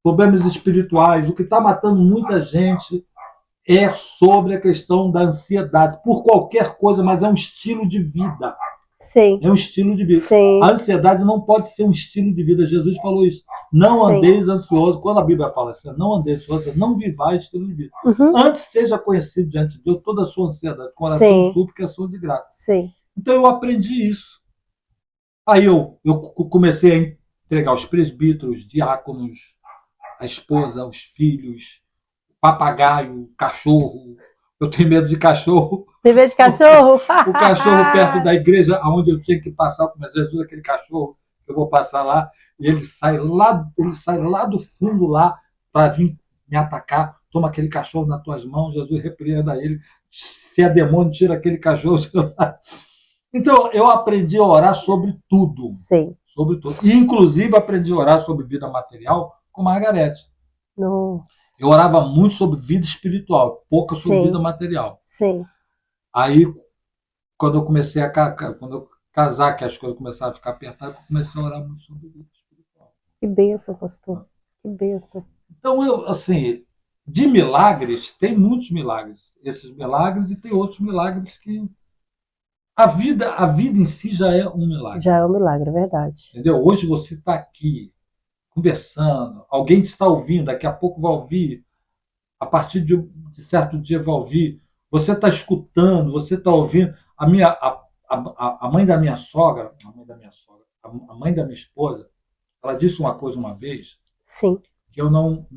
problemas espirituais, o que está matando muita gente é sobre a questão da ansiedade, por qualquer coisa, mas é um estilo de vida. Sim. É um estilo de vida. Sim. A ansiedade não pode ser um estilo de vida. Jesus falou isso. Não andeis ansioso. Quando a Bíblia fala assim, não andeis ansioso, não vivais estilo de vida. Antes seja conhecido diante de Deus toda a sua ansiedade, coração súplica e ação de graça. Sim. Então eu aprendi isso. Aí eu comecei a entregar os presbíteros, diáconos, a esposa, os filhos, o papagaio, o cachorro. Eu tenho medo de cachorro. Tem medo de cachorro? O cachorro perto da igreja, onde eu tinha que passar com Jesus, aquele cachorro, eu vou passar lá, e ele sai lá do fundo lá para vir me atacar. Toma aquele cachorro nas tuas mãos, Jesus repreenda ele. Se é demônio, tira aquele cachorro. Então, eu aprendi a orar sobre tudo. Sim. Sobre tudo. E, inclusive, aprendi a orar sobre vida material com Margarete. Nossa. Eu orava muito sobre vida espiritual, pouco sobre vida material. Sim. Aí, quando eu comecei quando eu casar, que as coisas começaram a ficar apertadas, eu comecei a orar muito sobre vida espiritual. Que bênção, pastor. Que bênção. Então, eu, assim, de milagres, tem muitos milagres. Esses milagres e tem outros milagres que a vida em si já é um milagre. Já é um milagre, é verdade. Entendeu? Hoje você está aqui conversando, alguém está ouvindo, daqui a pouco vai ouvir, a partir de certo dia vai ouvir, você está escutando, você está ouvindo. A mãe da minha sogra, a mãe da minha esposa, ela disse uma coisa uma vez. Sim. Que eu não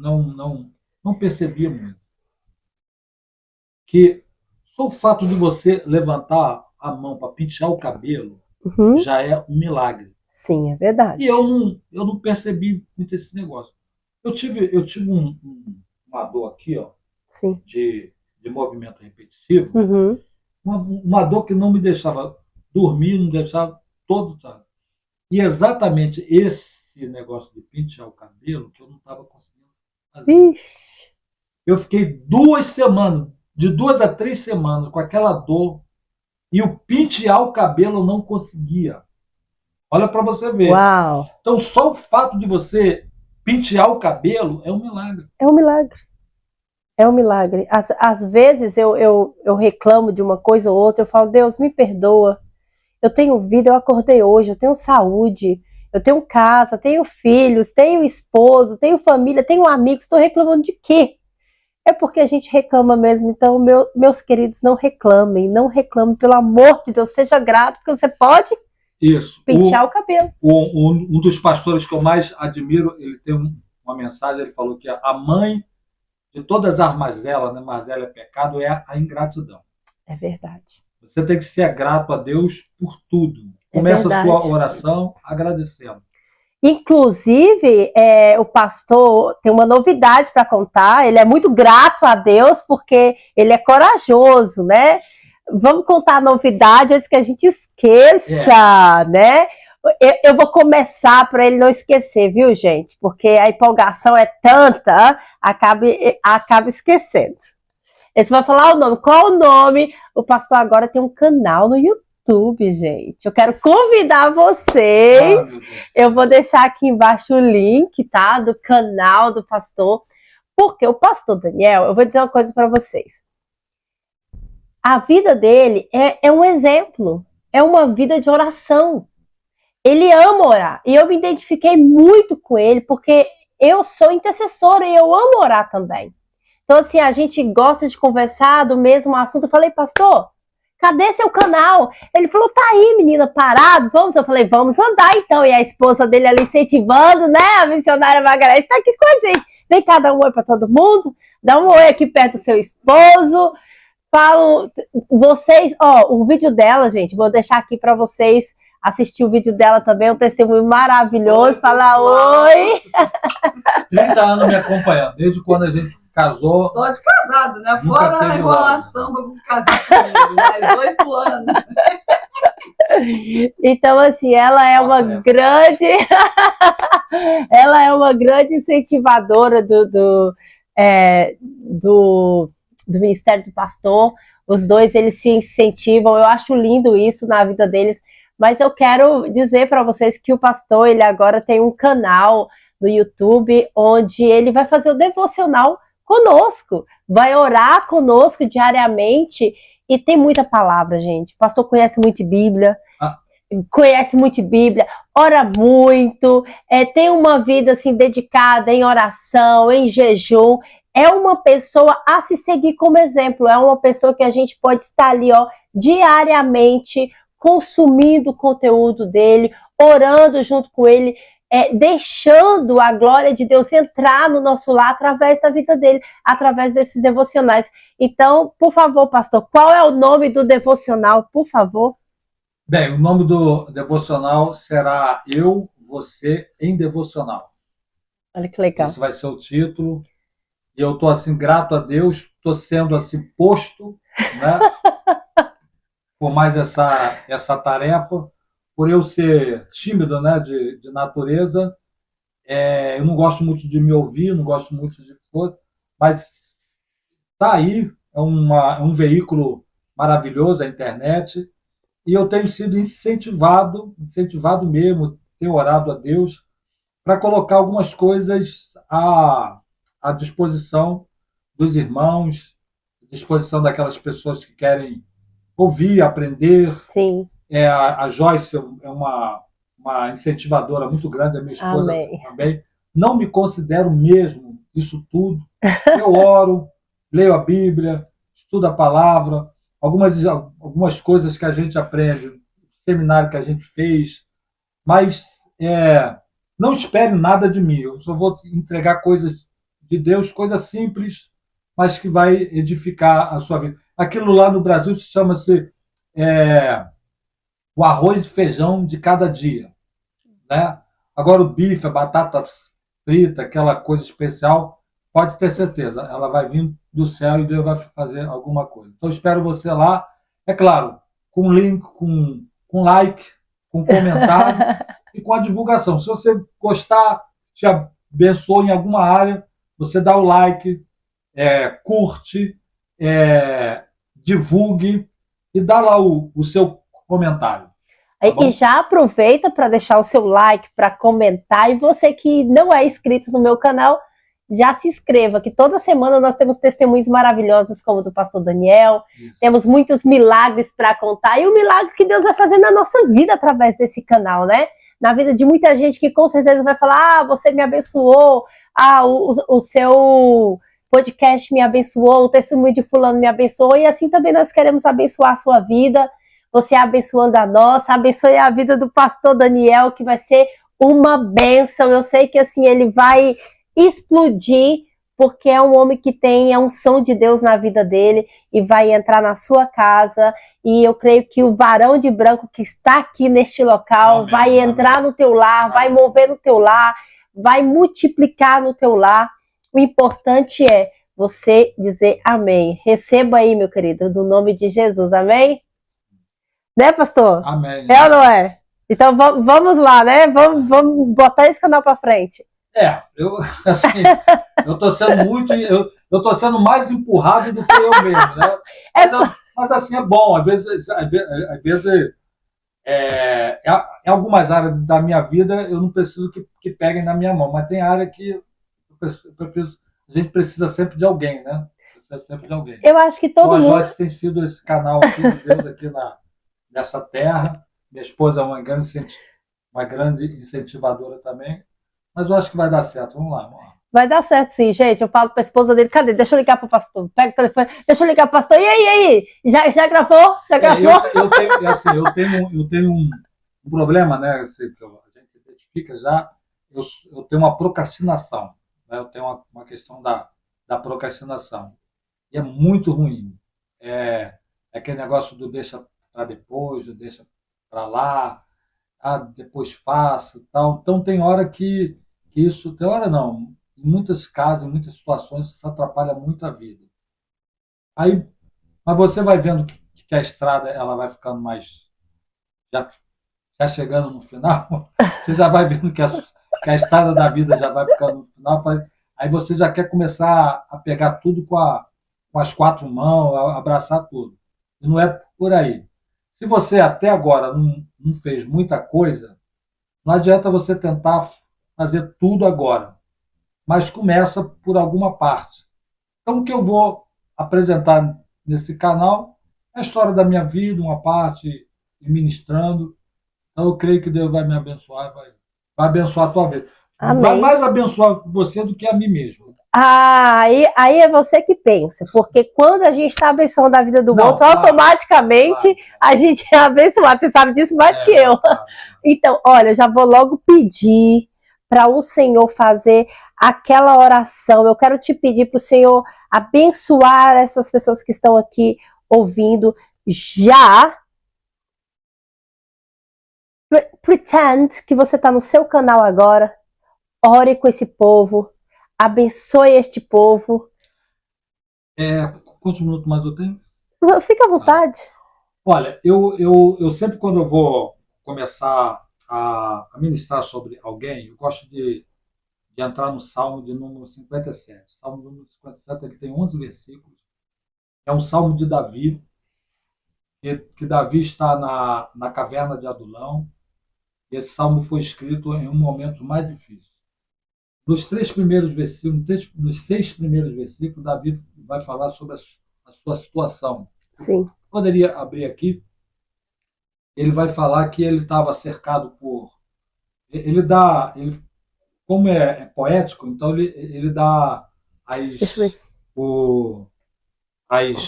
percebia muito. Que só o fato de você levantar a mão para pentear o cabelo já é um milagre. Sim, é verdade. E eu não percebi muito esse negócio. Eu tive uma dor aqui, ó, sim. De movimento repetitivo, uma dor que não me deixava dormir, não deixava todo. E exatamente esse negócio de pentear o cabelo que eu não estava conseguindo fazer. Ixi. Eu fiquei 2 semanas, de 2 a 3 semanas com aquela dor e o pentear o cabelo eu não conseguia. Olha para você ver. Uau. Então só o fato de você pentear o cabelo é um milagre. É um milagre. É um milagre. Às vezes eu reclamo de uma coisa ou outra, eu falo, Deus, me perdoa. Eu tenho vida, eu acordei hoje, eu tenho saúde, eu tenho casa, tenho filhos, tenho esposo, tenho família, tenho amigos, estou reclamando de quê? É porque a gente reclama mesmo. Então, meus queridos, não reclamem, pelo amor de Deus, seja grato, porque você pode pentear o cabelo. Um dos pastores que eu mais admiro, ele tem uma mensagem, ele falou que a mãe de todas as mazelas, né? Mazela é pecado, é a ingratidão. É verdade. Você tem que ser grato a Deus por tudo. Começa a sua oração agradecendo. Inclusive, o pastor tem uma novidade para contar. Ele é muito grato a Deus porque ele é corajoso, né? Vamos contar a novidade antes que a gente esqueça, né? Eu vou começar para ele não esquecer, viu, gente? Porque a empolgação é tanta, acaba esquecendo. Você vai falar o nome. Qual o nome? O pastor agora tem um canal no YouTube, gente. Eu quero convidar vocês. Eu vou deixar aqui embaixo o link, tá? Do canal do pastor. Porque o pastor Daniel, eu vou dizer uma coisa para vocês. A vida dele é um exemplo. É uma vida de oração. Ele ama orar. E eu me identifiquei muito com ele, porque eu sou intercessora e eu amo orar também. Então, assim, a gente gosta de conversar do mesmo assunto. Eu falei, pastor, cadê seu canal? Ele falou, tá aí, menina, parado, vamos. Eu falei, vamos andar então. E a esposa dele ali incentivando, né? A missionária Margarete tá aqui com a gente. Vem cá dar um oi pra todo mundo. Dá um oi aqui perto do seu esposo. Falo, vocês, o vídeo dela, gente, vou deixar aqui pra vocês assistir o vídeo dela também, um testemunho maravilhoso. Falar oi. 30 anos me acompanhando, desde quando a gente casou. Só de casado, né? Fora a enrolação para casar com ele, mais 8 anos. Então, assim, ela é uma grande. Ela é uma grande incentivadora do Ministério do Pastor. Os dois, eles se incentivam. Eu acho lindo isso na vida deles. Mas eu quero dizer para vocês que o pastor, ele agora tem um canal no YouTube, onde ele vai fazer o devocional conosco, vai orar conosco diariamente, e tem muita palavra, gente. O pastor conhece muito Bíblia, ora muito, tem uma vida assim dedicada em oração, em jejum. É uma pessoa a se seguir como exemplo, é uma pessoa que a gente pode estar ali, ó, diariamente consumindo o conteúdo dele, orando junto com ele, deixando a glória de Deus entrar no nosso lar através da vida dele, através desses devocionais. Então, por favor, pastor, qual é o nome do devocional, por favor? Bem, o nome do devocional será Eu, Você em Devocional. Olha que legal. Esse vai ser o título. E eu estou assim, grato a Deus, estou sendo assim, posto, né, por mais essa tarefa, por eu ser tímido, né, de natureza. Eu não gosto muito de me ouvir, não gosto muito de coisa, mas está aí, é um veículo maravilhoso, a internet, e eu tenho sido incentivado mesmo, tenho orado a Deus para colocar algumas coisas à disposição dos irmãos, à disposição daquelas pessoas que querem ouvir, aprender. Sim. A Joyce é uma incentivadora muito grande, a minha esposa Amém. também. Não me considero mesmo isso tudo. Eu oro, leio a Bíblia, estudo a palavra, algumas coisas que a gente aprende, no seminário que a gente fez, mas não espere nada de mim. Eu só vou entregar coisas de Deus, coisas simples, mas que vai edificar a sua vida. Aquilo lá no Brasil se chama-se o arroz e feijão de cada dia, né? Agora o bife, a batata frita, aquela coisa especial, pode ter certeza, ela vai vir do céu e Deus vai fazer alguma coisa. Então espero você lá, é claro, com link, com like, com comentário e com a divulgação. Se você gostar, te abençoe em alguma área, você dá o like, curte, divulgue e dá lá o seu comentário. E já aproveita para deixar o seu like, para comentar, e você que não é inscrito no meu canal, já se inscreva, que toda semana nós temos testemunhos maravilhosos como o do pastor Daniel. Isso. Temos muitos milagres para contar, e o milagre que Deus vai fazer na nossa vida através desse canal, né? Na vida de muita gente que com certeza vai falar, você me abençoou, o seu podcast me abençoou, o testemunho de fulano me abençoou, e assim também nós queremos abençoar a sua vida, você abençoando a nossa, abençoe a vida do pastor Daniel, que vai ser uma bênção. Eu sei que assim ele vai explodir, porque é um homem que tem a unção de Deus na vida dele e vai entrar na sua casa, e eu creio que o varão de branco que está aqui neste local amém, vai entrar amém, no teu lar, amém, vai mover no teu lar, vai multiplicar no teu lar. O importante é você dizer amém. Receba aí, meu querido, no nome de Jesus, amém? Né, pastor? Amém. É ou não é? Então vamos lá, né? Vamos botar esse canal para frente. Eu tô sendo eu tô sendo mais empurrado do que eu mesmo, né? Mas assim, é bom, às vezes em algumas áreas da minha vida eu não preciso que peguem na minha mão, mas tem área que a gente precisa sempre de alguém, né? Precisa sempre de alguém. Eu acho que todo mundo... A Joyce tem sido esse canal aqui de Deus aqui nessa terra. Minha esposa é uma grande incentivadora também. Mas eu acho que vai dar certo. Vamos lá. Vai dar certo, sim, gente. Eu falo para a esposa dele, cadê? Deixa eu ligar para o pastor. Pega o telefone, deixa eu ligar para o pastor. E aí? Já gravou? Já gravou? Eu tenho um problema, né? A gente identifica já. Eu tenho uma procrastinação. Né? Eu tenho uma questão da procrastinação. E é muito ruim. É aquele negócio do deixa para depois, do deixa para lá, depois faço, tal. Então tem hora que isso, tem hora não, em muitos casos, em muitas situações, isso atrapalha muito a vida. Aí, mas você vai vendo que a estrada ela vai ficando mais já, já chegando no final, você já vai vendo que a estrada da vida já vai ficando no final. Aí você já quer começar a pegar tudo com as quatro mãos, abraçar tudo. E não é por aí. Se você até agora não fez muita coisa, não adianta você tentar fazer tudo agora, mas começa por alguma parte. Então, o que eu vou apresentar nesse canal é a história da minha vida, uma parte, ministrando. Então, eu creio que Deus vai me abençoar, vai abençoar a tua vida. Vai Amém. mais abençoar você do que a mim mesmo. Ah, aí é você que pensa, porque quando a gente está abençoando a vida do outro, automaticamente a gente é abençoado. Você sabe disso mais do que eu. Então, olha, já vou logo pedir para o Senhor fazer aquela oração. Eu quero te pedir para o Senhor abençoar essas pessoas que estão aqui ouvindo já. Pretend que você está no seu canal agora. Ore com esse povo. Abençoe este povo. Quantos minutos mais eu tenho? Fica à vontade. Olha, eu sempre quando eu vou começar a ministrar sobre alguém, eu gosto de entrar no Salmo de número 57. O Salmo de número 57 ele tem 11 versículos. É um salmo de Davi, que Davi está na caverna de Adulão. Esse salmo foi escrito em um momento mais difícil. Nos 3 primeiros versículos, nos 6 primeiros versículos, Davi vai falar sobre a sua situação. Sim. Poderia abrir aqui. Ele vai falar que ele estava cercado por. Como é poético, então ele dá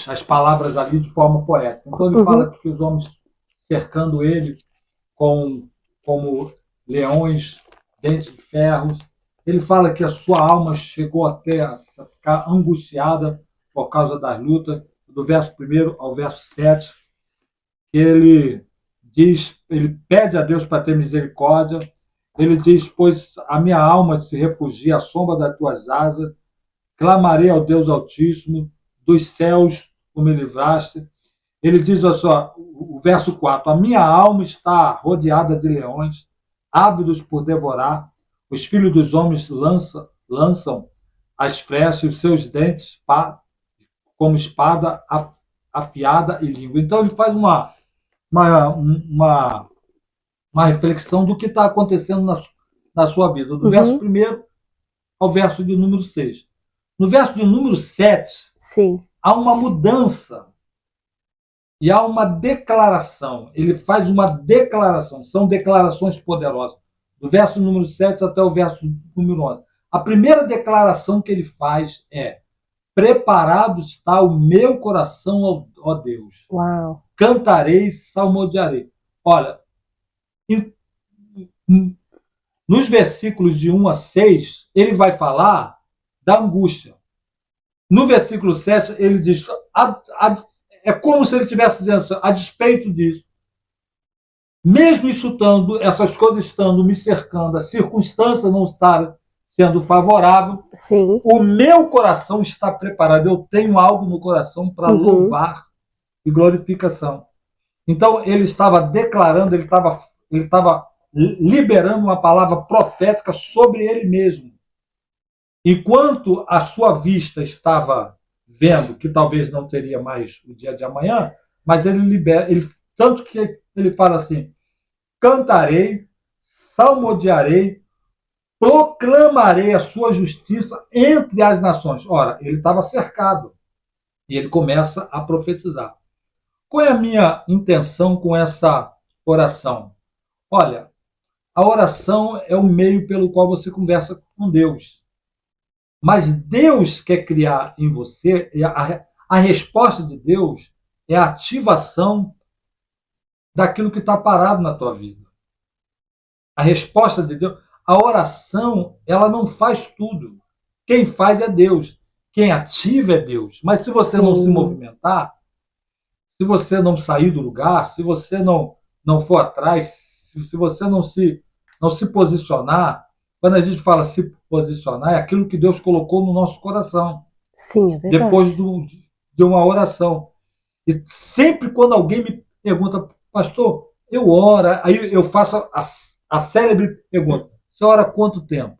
as palavras ali de forma poética. Então ele fala que os homens cercando ele como leões, dentes de ferro. Ele fala que a sua alma chegou até a ficar angustiada por causa das lutas, do verso 1 ao verso 7, que ele pede a Deus para ter misericórdia. Ele diz: pois a minha alma se refugia à sombra das tuas asas, clamarei ao Deus Altíssimo, dos céus tu me livraste. Ele diz o verso 4: a minha alma está rodeada de leões, ávidos por devorar. Os filhos dos homens lançam as flechas, os seus dentes como espada afiada e língua. Então ele faz uma reflexão do que está acontecendo na sua vida, do verso 1 ao verso de número 6. No verso de número 7, sim, há uma mudança e há uma declaração. Ele faz uma declaração, são declarações poderosas. Do verso número 7 até o verso número 11. A primeira declaração que ele faz é: preparado está o meu coração, ó Deus. Uau. Cantarei, salmodiarei. Olha, nos versículos de 1 a 6, ele vai falar da angústia. No versículo 7, ele diz: é como se ele estivesse dizendo assim, a despeito disso, mesmo essas coisas estando me cercando, a circunstância não estar sendo favorável, sim, o meu coração está preparado. Eu tenho algo no coração para louvar e glorificação. Então, ele estava declarando, ele estava liberando uma palavra profética sobre ele mesmo. Enquanto a sua vista estava vendo que talvez não teria mais o dia de amanhã, mas ele libera, tanto que ele fala assim: cantarei, salmodiarei, proclamarei a sua justiça entre as nações. Ora, ele estava cercado e ele começa a profetizar. Qual é a minha intenção com essa oração? Olha, a oração é o meio pelo qual você conversa com Deus. Mas Deus quer criar em você, a resposta de Deus é a ativação daquilo que está parado na tua vida. A resposta de Deus, a oração, ela não faz tudo. Quem faz é Deus. Quem ativa é Deus. Mas se você não se movimentar, se você não sair do lugar, se você não for atrás, se você não se posicionar, quando a gente fala se posicionar, é aquilo que Deus colocou no nosso coração. Sim, é verdade. Depois de uma oração. E sempre quando alguém me pergunta: pastor, Eu oro, aí eu faço a célebre pergunta: você ora quanto tempo?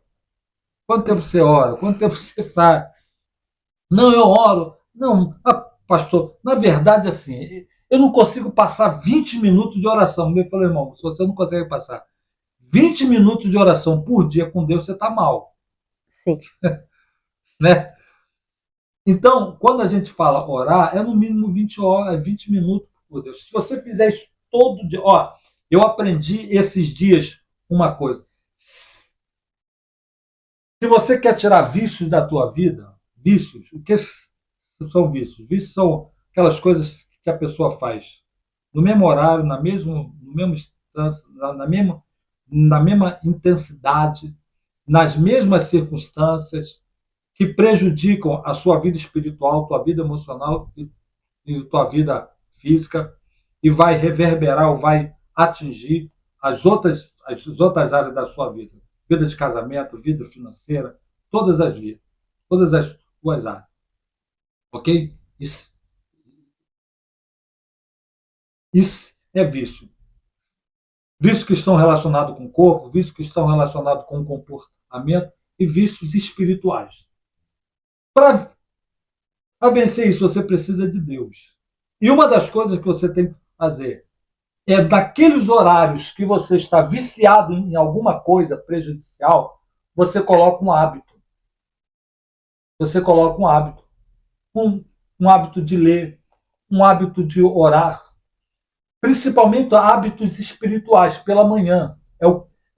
Quanto tempo você ora? Quanto tempo você faz? Não, eu oro. Não, pastor, na verdade, assim, eu não consigo passar 20 minutos de oração. Eu falei, irmão, se você não consegue passar 20 minutos de oração por dia com Deus, você está mal. Sim. Né? Então, quando a gente fala orar, é no mínimo 20 horas, 20 minutos por Deus. Se você fizer isso todo dia, ó, eu aprendi esses dias uma coisa. Se você quer tirar vícios da tua vida, vícios, o que são vícios? Vícios são aquelas coisas que a pessoa faz no mesmo horário, no mesmo instância, na mesma intensidade, nas mesmas circunstâncias, que prejudicam a sua vida espiritual, tua vida emocional e tua vida física, e vai reverberar ou vai atingir as outras áreas da sua vida. Vida de casamento, vida financeira, todas as vidas, todas as tuas áreas. Ok? Isso é vício. Vícios que estão relacionados com o corpo, vícios que estão relacionados com o comportamento e vícios espirituais. Para vencer isso, você precisa de Deus. E uma das coisas que você tem que fazer é daqueles horários que você está viciado em alguma coisa prejudicial, você coloca um hábito. Você coloca um hábito. Um hábito de ler, um hábito de orar, principalmente hábitos espirituais pela manhã.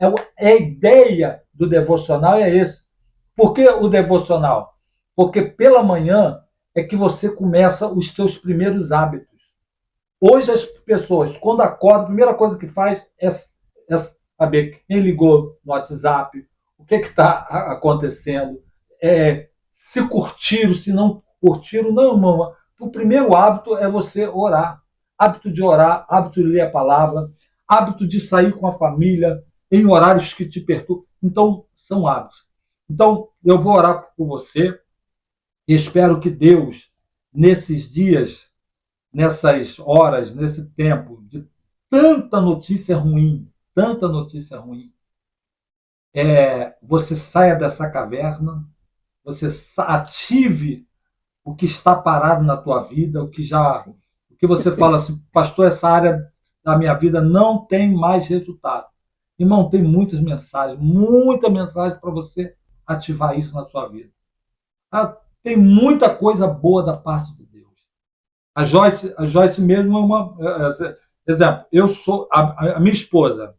É a ideia do devocional é esse. Por que o devocional? Porque pela manhã é que você começa os seus primeiros hábitos. Hoje as pessoas, quando acordam, a primeira coisa que faz é saber quem ligou no WhatsApp, o que está acontecendo, se curtiram, se não curtiram. Não, irmão. O primeiro hábito é você orar. Hábito de orar, hábito de ler a palavra, hábito de sair com a família em horários que te perturbam. Então, são hábitos. Então, eu vou orar por você e espero que Deus, nesses dias, nessas horas, nesse tempo de tanta notícia ruim, você saia dessa caverna, você ative o que está parado na tua vida, o que você fala assim, pastor, essa área da minha vida não tem mais resultado. Irmão, tem muita mensagem para você ativar isso na sua vida. Tem muita coisa boa da parte de Deus. A Joyce mesmo é uma. Exemplo, a minha esposa,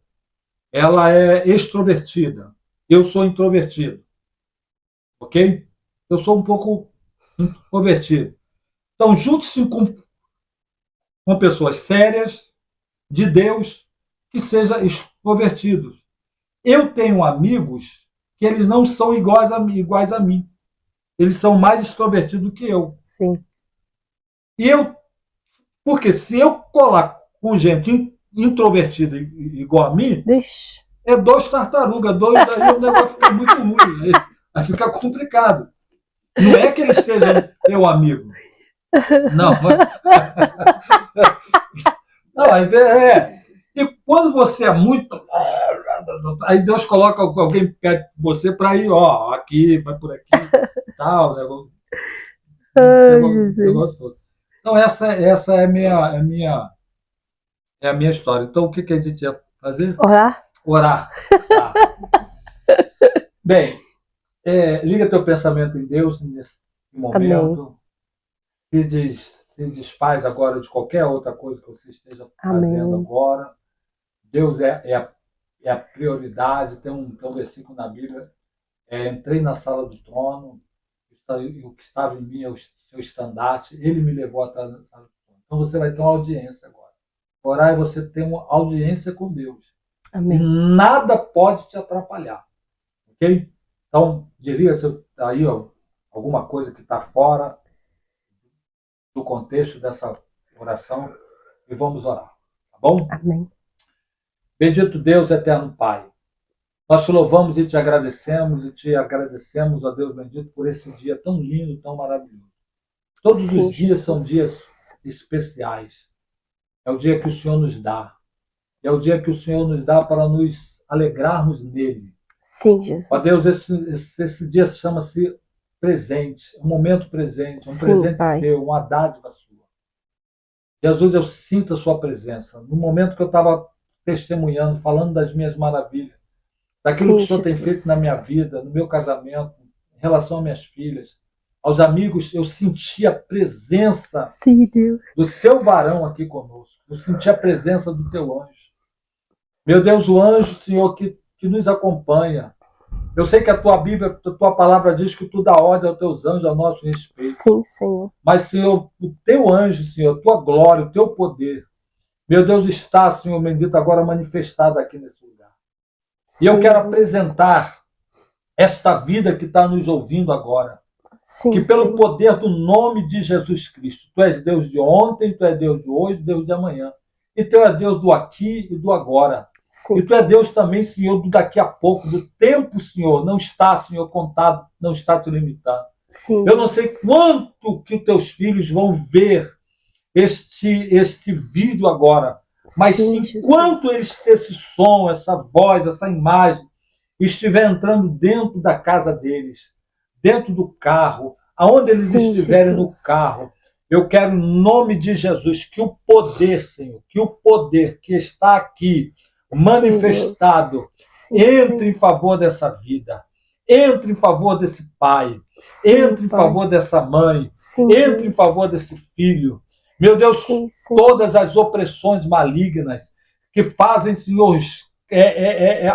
ela é extrovertida. Eu sou introvertido. Ok? Eu sou um pouco introvertido. Então, junte-se com pessoas sérias, de Deus, que sejam extrovertidos. Eu tenho amigos que eles não são iguais a mim. Eles são mais extrovertidos que eu. Sim. Porque se eu colar com gente introvertida igual a mim, Ixi. é dois tartarugas, aí o negócio fica muito ruim, aí fica complicado. Não é que eles sejam meu amigo. Não. Não, E quando você é muito. Aí Deus coloca alguém perto de você para ir, ó, aqui, vai por aqui, tal, negócio. Ai, Jesus. Então, essa é a minha história. Então, o que a gente ia fazer? Orar? Orar. Tá. Bem, liga teu pensamento em Deus nesse momento. Se desfaz agora de qualquer outra coisa que você esteja fazendo agora. Deus é a prioridade. Tem um versículo na Bíblia. Entrei na sala do trono, o que estava em mim é o seu estandarte, ele me levou atrás da sala do trono. Então você vai ter uma audiência agora. Orar é você ter uma audiência com Deus. Amém. E nada pode te atrapalhar. Ok? Então, diria-se aí alguma coisa que está fora do contexto dessa oração e vamos orar. Tá bom? Amém. Bendito Deus, eterno Pai. Nós te louvamos e te agradecemos, ó Deus bendito, por esse dia tão lindo, tão maravilhoso. Todos os dias são dias especiais. É o dia que o Senhor nos dá. E é o dia que o Senhor nos dá para nos alegrarmos nele. Sim, Jesus. Ó Deus, esse dia chama-se presente, um momento presente, um Sim, presente Pai. seu, uma dádiva sua. Jesus, eu sinto a sua presença. No momento que eu estava testemunhando, falando das minhas maravilhas, daquilo que o Senhor tem feito na minha vida, no meu casamento, em relação às minhas filhas, aos amigos, eu senti a presença Sim, Deus. do seu varão aqui conosco. Eu senti a presença do teu anjo. Meu Deus, o anjo, Senhor, que nos acompanha. Eu sei que a tua Bíblia, a tua palavra diz que tu dá ordem aos teus anjos a nosso respeito. Sim, Senhor. Mas, Senhor, o teu anjo, Senhor, a tua glória, o teu poder, meu Deus, está, Senhor bendito, agora manifestado aqui nesse lugar. Sim, e eu quero Deus. apresentar esta vida que está nos ouvindo agora. Sim, Que pelo Senhor. poder do nome de Jesus Cristo, tu és Deus de ontem, tu és Deus de hoje, Deus de amanhã. E tu és Deus do aqui e do agora. Sim. E tu é Deus também, Senhor, do daqui a pouco, do tempo, Senhor, não está, Senhor, contado, não está te limitando. Sim, Eu não sei quanto que os teus filhos vão ver este vídeo agora, mas sim, enquanto Jesus. esse som, essa voz, essa imagem estiver entrando dentro da casa deles, dentro do carro, aonde eles Sim, estiverem Jesus. no carro, eu quero, em nome de Jesus, que o poder, Senhor, que o poder que está aqui manifestado Sim, entre Senhor. em favor dessa vida, entre em favor desse pai, Sim, entre em Pai. favor dessa mãe, Sim, entre em Deus. favor desse filho. Meu Deus, Sim, sim. todas as opressões malignas que fazem, Senhor,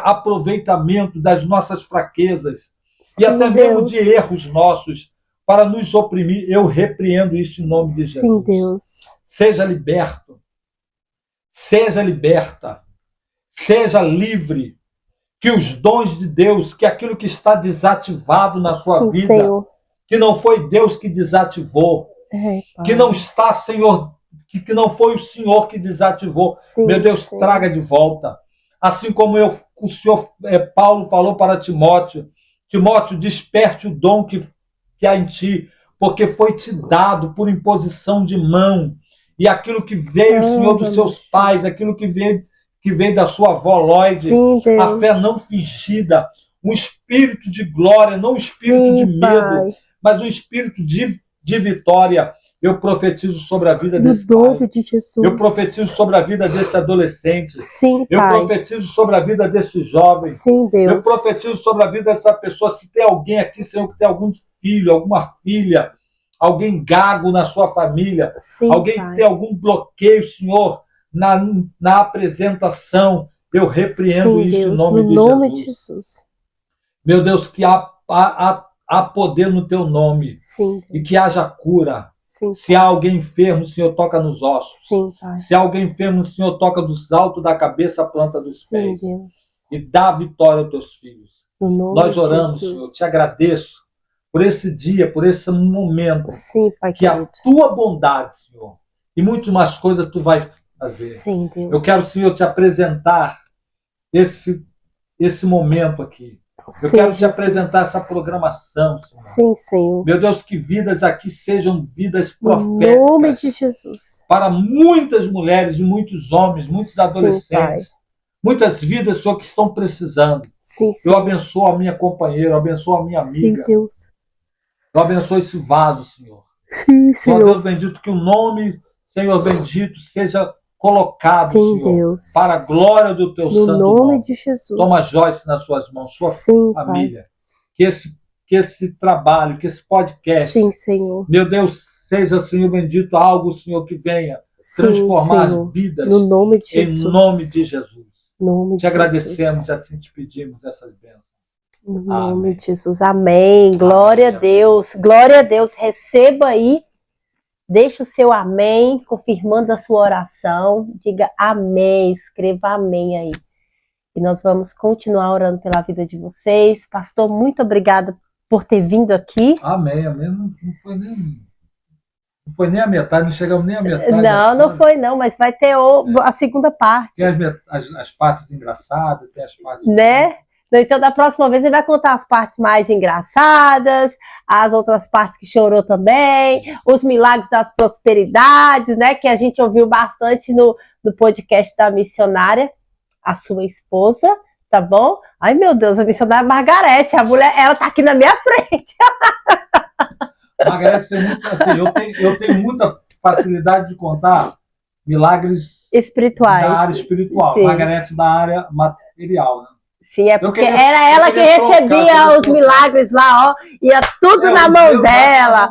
aproveitamento das nossas fraquezas Sim, e até mesmo Deus. de erros nossos para nos oprimir, eu repreendo isso em nome de Jesus. Sim, Deus. Seja liberto, seja liberta, seja livre, que os dons de Deus, que aquilo que está desativado na sua Sim, vida, Senhor. que não foi Deus que desativou, É, Pai. que não está, Senhor, que não foi o Senhor que desativou. Sim, Meu Deus, Senhor. traga de volta. Assim como o Senhor Paulo falou para Timóteo, Timóteo, desperte o dom que há em ti, porque foi te dado por imposição de mão. E aquilo que veio, Senhor, dos seus pais, aquilo que veio da sua avó Lloyd, Sim, Deus. a fé não fingida, um espírito de glória, não um espírito Sim, de medo, Pai. mas um espírito de vitória. Eu profetizo sobre a vida No desse nome pai. de Jesus. Eu profetizo sobre a vida desse adolescente. Sim, Eu Pai. profetizo sobre a vida desse jovem. Sim, Deus. Eu profetizo sobre a vida dessa pessoa. Se tem alguém aqui, Senhor, que tem algum filho, alguma filha, alguém gago na sua família, Sim, alguém Pai. que tem algum bloqueio, Senhor, na apresentação, eu repreendo Sim, isso Deus. em nome No de nome Jesus. de Jesus. Meu Deus, que há poder no teu nome Sim, Deus. e que haja cura. Sim, Se há alguém enfermo, o Senhor toca nos ossos. sim, Pai. Se há alguém enfermo, o Senhor toca dos altos da cabeça à planta dos Sim, pés. Deus. E dá vitória aos teus filhos. No nome Nós de oramos, Jesus. Senhor, te agradeço por esse dia, por esse momento, Sim, Pai que a querido. tua bondade, Senhor, e muito mais coisas tu vai fazer. Sim, Deus. Eu quero, Senhor, te apresentar esse momento aqui. Eu Sim, quero te Jesus. apresentar essa programação, Senhor. Sim, Senhor. Meu Deus, que vidas aqui sejam vidas No proféticas nome de Jesus. para muitas mulheres e muitos homens, muitos Sim, adolescentes, muitas vidas, Senhor, que estão precisando. Sim, Eu Senhor. abençoo a minha companheira, eu abençoo a minha Sim, amiga, Deus. eu abençoo esse vaso, Senhor. Sim, Ó Senhor. Deus bendito, que o nome, Senhor bendito, seja colocado, Sim, Senhor, Deus. para a glória do teu No santo nome nome. de Jesus. Toma Joyce nas suas mãos, sua Sim, Pai. família. Que esse trabalho, que esse podcast, Sim, Senhor. meu Deus, seja, Senhor bendito, algo, Senhor, que venha Sim, transformar Senhor. as vidas No nome de em Jesus. nome de Jesus. Nome Te de agradecemos Jesus. e assim te pedimos essas bênçãos. No nome Amém. de Jesus. Amém. Glória Amém, a Deus. Glória a Deus. Receba aí. Deixa o seu amém, confirmando a sua oração. Diga amém. Escreva amém aí. E nós vamos continuar orando pela vida de vocês. Pastor, muito obrigada por ter vindo aqui. Amém, amém. Não foi nem a metade, não chegamos nem à metade. da Não, não história. foi não, mas vai ter a segunda parte, Tem as partes engraçadas, tem as partes... né? Então, da próxima vez, ele vai contar as partes mais engraçadas, as outras partes que chorou também, os milagres das prosperidades, né? Que a gente ouviu bastante no podcast da missionária, a sua esposa, tá bom? Ai, meu Deus, a missionária Margarete, a mulher, ela tá aqui na minha frente. Margarete, assim, eu tenho muita facilidade de contar milagres espirituais. Da área espiritual, Margarete da área material, né? Sim, é porque era ela que recebia os milagres lá, ó, ia tudo na mão dela.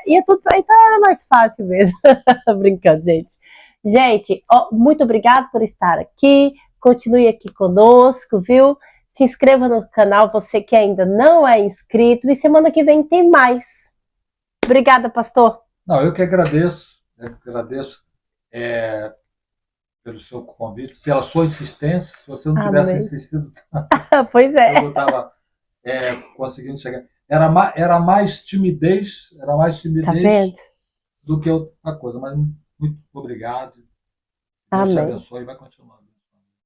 Ia tudo pra... Então era mais fácil mesmo. Brincando, gente. Gente, ó, muito obrigada por estar aqui. Continue aqui conosco, viu? Se inscreva no canal, você que ainda não é inscrito. E semana que vem tem mais. Obrigada, pastor. Não, eu que agradeço. Pelo seu convite, pela sua insistência. Se você não tivesse insistido, pois é. Eu não estava conseguindo chegar. Era mais timidez, tá vendo? Do que outra coisa. Mas muito obrigado. Amém. Deus te abençoe e vai continuar.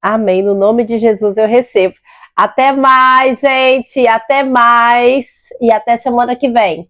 Amém. No nome de Jesus eu recebo. Até mais, gente. Até mais. E até semana que vem.